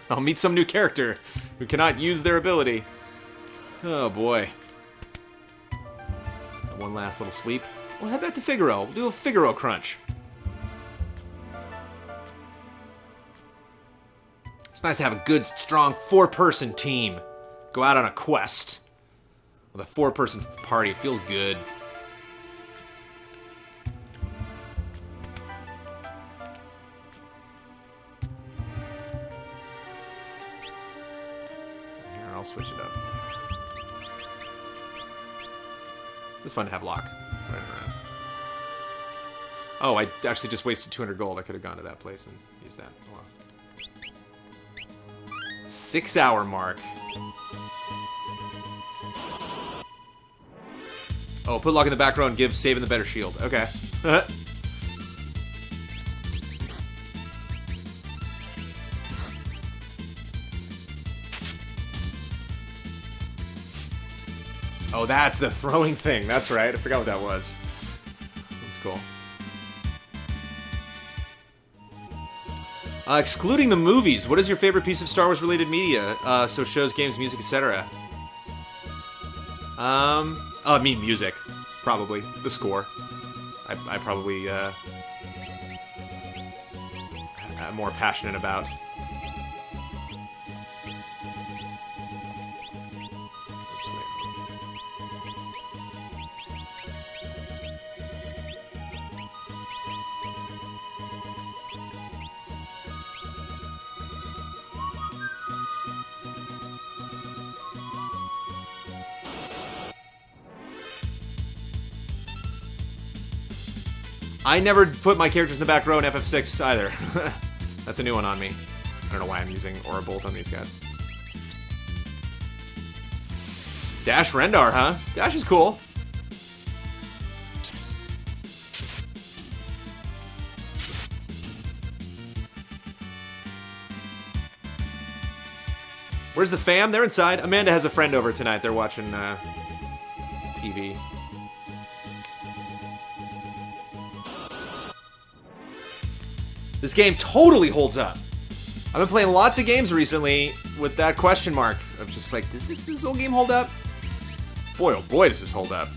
I'll meet some new character who cannot use their ability. Oh, boy. One last little sleep. We'll head back to Figaro. We'll do a Figaro crunch. It's nice to have a good, strong 4-person team go out on a quest. With a 4-person party, it feels good. Here, I'll switch it up. It's fun to have Locke running around. Oh, I actually just wasted 200 gold. I could have gone to that place and used that. Oh, well. 6-hour mark. Oh, put Locke in the back row and give Sabin the better shield. Okay. Oh, that's the throwing thing. That's right. I forgot what that was. That's cool. Excluding the movies, what is your favorite piece of Star Wars related media? So shows, games, music, etc. I mean music, probably. The score. I probably am more passionate about. I never put my characters in the back row in FF6 either. That's a new one on me. I don't know why I'm using Aura Bolt on these guys. Dash Rendar, huh? Dash is cool. Where's the fam? They're inside. Amanda has a friend over tonight. They're watching TV. This game totally holds up. I've been playing lots of games recently with that question mark of just like, does this old game hold up? Boy, oh boy, does this hold up.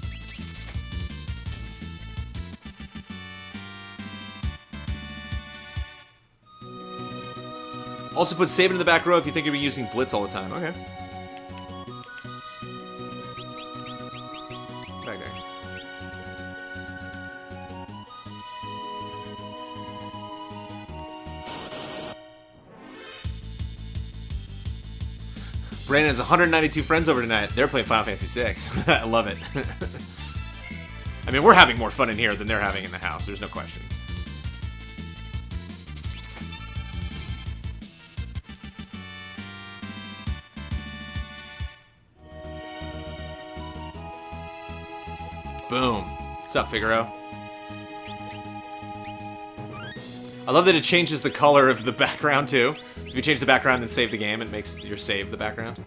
Also put Sabin in the back row if you think you'll be using Blitz all the time. Okay. Back there. Brandon has 192 friends over tonight. They're playing Final Fantasy VI. I love it. I mean, we're having more fun in here than they're having in the house. There's no question. Boom. What's up, Figaro? I love that it changes the color of the background, too. So if you change the background and save the game, it makes your save the background.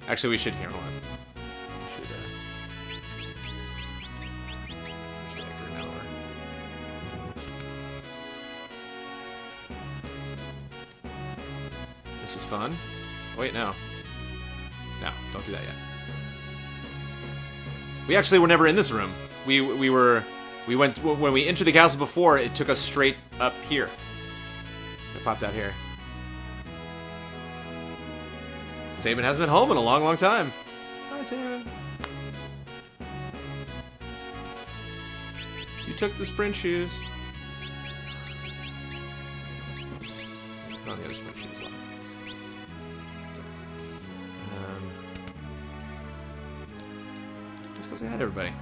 Actually, we should... Here, hold on. We should make her lower. This is fun. Oh, wait, no. No, don't do that yet. We actually were never in this room. We went, when we entered the castle before, it took us straight up here. It popped out here. Sabin hasn't been home in a long, long time. Hi, Sabin. You took the sprint shoes. Oh, the other sprint shoes. Let's go say hi to everybody.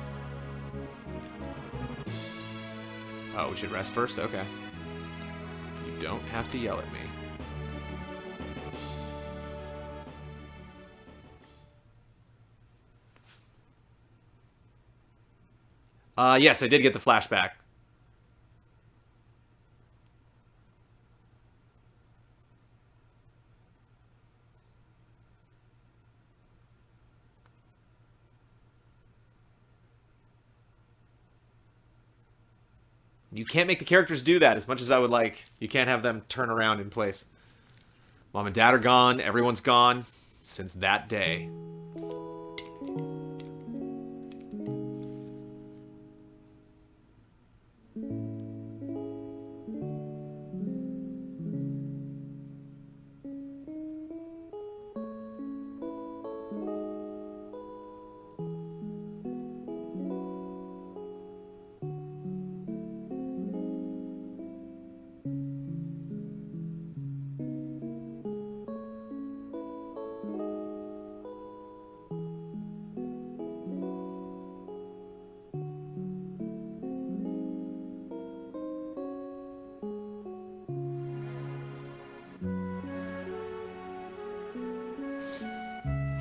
Oh, we should rest first? Okay. You don't have to yell at me. Yes, I did get the flashback. You can't make the characters do that as much as I would like. You can't have them turn around in place. Mom and Dad are gone. Everyone's gone since that day.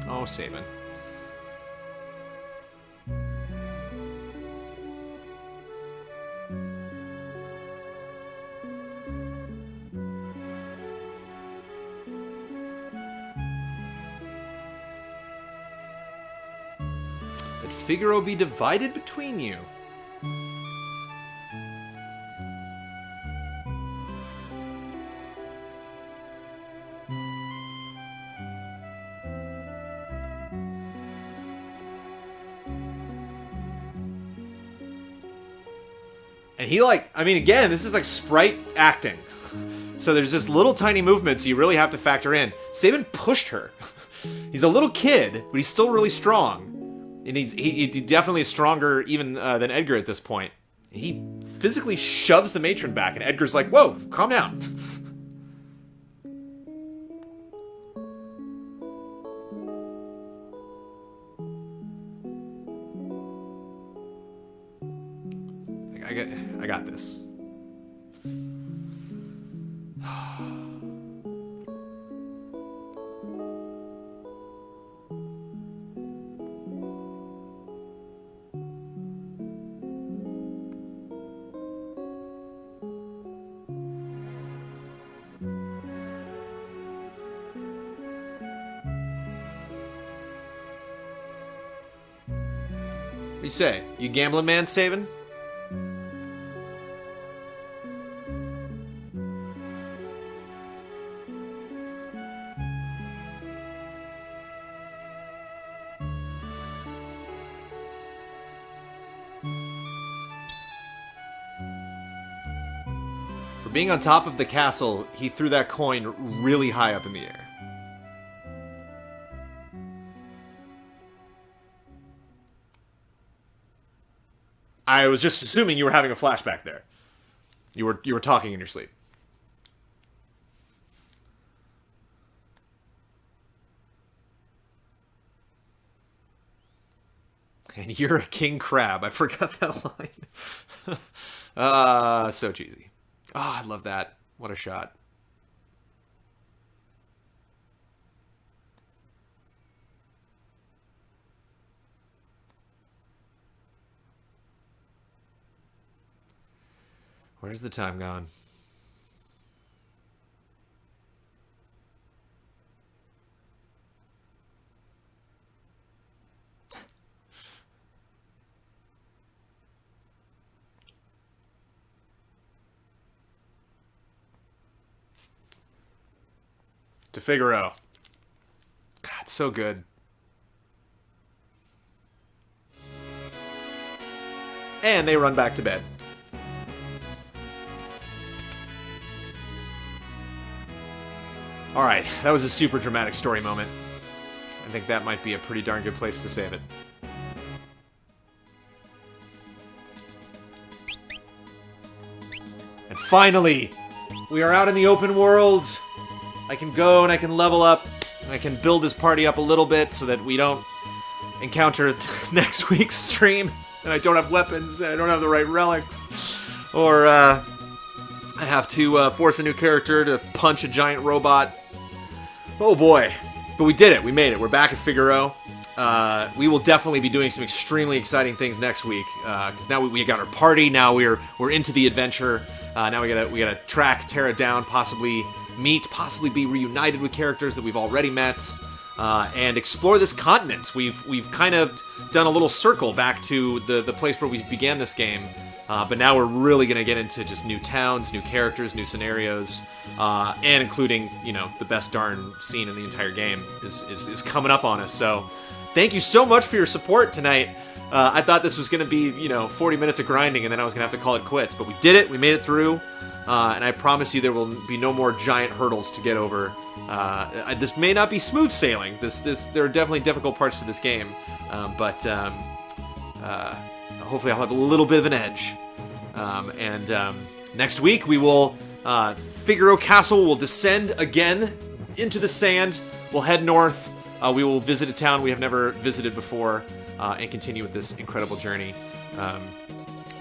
Oh, Sabin. That Figaro be divided between you. And he again, this is like sprite acting. So there's just little tiny movements you really have to factor in. Sabin pushed her. He's a little kid, but he's still really strong. And he definitely is stronger even than Edgar at this point. He physically shoves the matron back, and Edgar's like, whoa, calm down. I got this. What do you say? You gambling man, Sabin? For being on top of the castle, he threw that coin really high up in the air. I was just assuming you were having a flashback there. You were talking in your sleep. And you're a king crab. I forgot that line. So cheesy. Oh, I love that. What a shot. Where's the time gone? To Figaro. God, it's so good. And they run back to bed. Alright, that was a super dramatic story moment. I think that might be a pretty darn good place to save it. And finally, we are out in the open world. I can go and I can level up. I can build this party up a little bit so that we don't encounter next week's stream. And I don't have weapons, and I don't have the right relics. Or, I have to force a new character to punch a giant robot. Oh boy. But we did it. We made it. We're back at Figaro. We will definitely be doing some extremely exciting things next week. Because now we got our party. Now we're into the adventure. Now we gotta track Terra down, possibly meet, possibly be reunited with characters that we've already met, and explore this continent. We've kind of done a little circle back to the place where we began this game, But now we're really going to get into just new towns, new characters, new scenarios, and including, the best darn scene in the entire game is coming up on us. So thank you so much for your support tonight. I thought this was going to be, 40 minutes of grinding, and then I was going to have to call it quits. But we did it. We made it through. And I promise you there will be no more giant hurdles to get over. This may not be smooth sailing. There are definitely difficult parts to this game. But hopefully I'll have a little bit of an edge. Next week we will, Figaro Castle will descend again into the sand. We'll head north. We will visit a town we have never visited before, and continue with this incredible journey.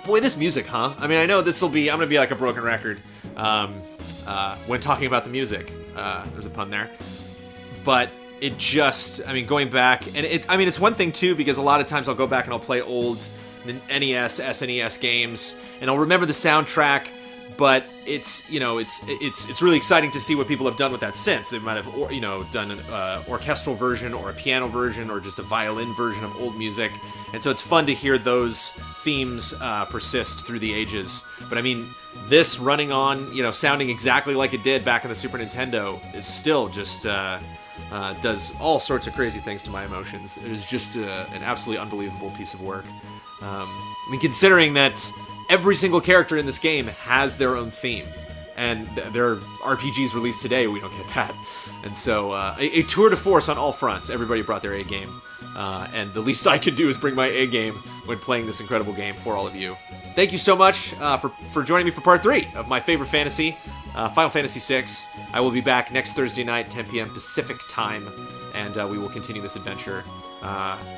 Boy, this music, huh? I mean, I know I'm gonna be like a broken record, when talking about the music. There's a pun there. But it just, going back, and it's one thing too, because a lot of times I'll go back and I'll play old NES, SNES games, and I'll remember the soundtrack, but it's really exciting to see what people have done with that since. They might have, done an orchestral version or a piano version or just a violin version of old music, and so it's fun to hear those themes persist through the ages. But this running on, sounding exactly like it did back in the Super Nintendo is still just does all sorts of crazy things to my emotions. It is just an absolutely unbelievable piece of work. Considering that every single character in this game has their own theme, and there are RPGs released today, we don't get that. And so, a tour de force on all fronts. Everybody brought their A game, and the least I could do is bring my A game when playing this incredible game for all of you. Thank you so much for joining me for part 3 of my favorite fantasy, Final Fantasy VI. I will be back next Thursday night, 10 p.m. Pacific time, and we will continue this adventure.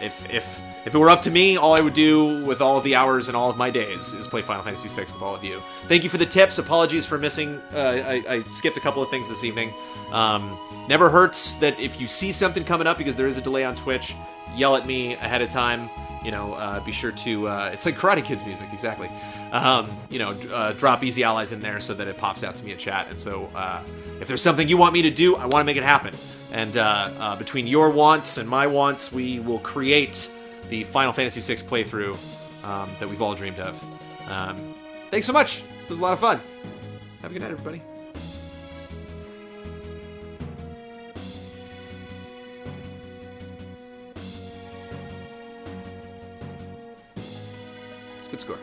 If it were up to me, all I would do with all of the hours and all of my days is play Final Fantasy VI with all of you. Thank you for the tips. Apologies for missing. I skipped a couple of things this evening. Never hurts that if you see something coming up, because there is a delay on Twitch, yell at me ahead of time. Be sure to, it's like Karate Kid's music, exactly. Drop Easy Allies in there so that it pops out to me in chat. And so, if there's something you want me to do, I want to make it happen. And between your wants and my wants, we will create the Final Fantasy VI playthrough that we've all dreamed of. Thanks so much. It was a lot of fun. Have a good night, everybody. It's a good score.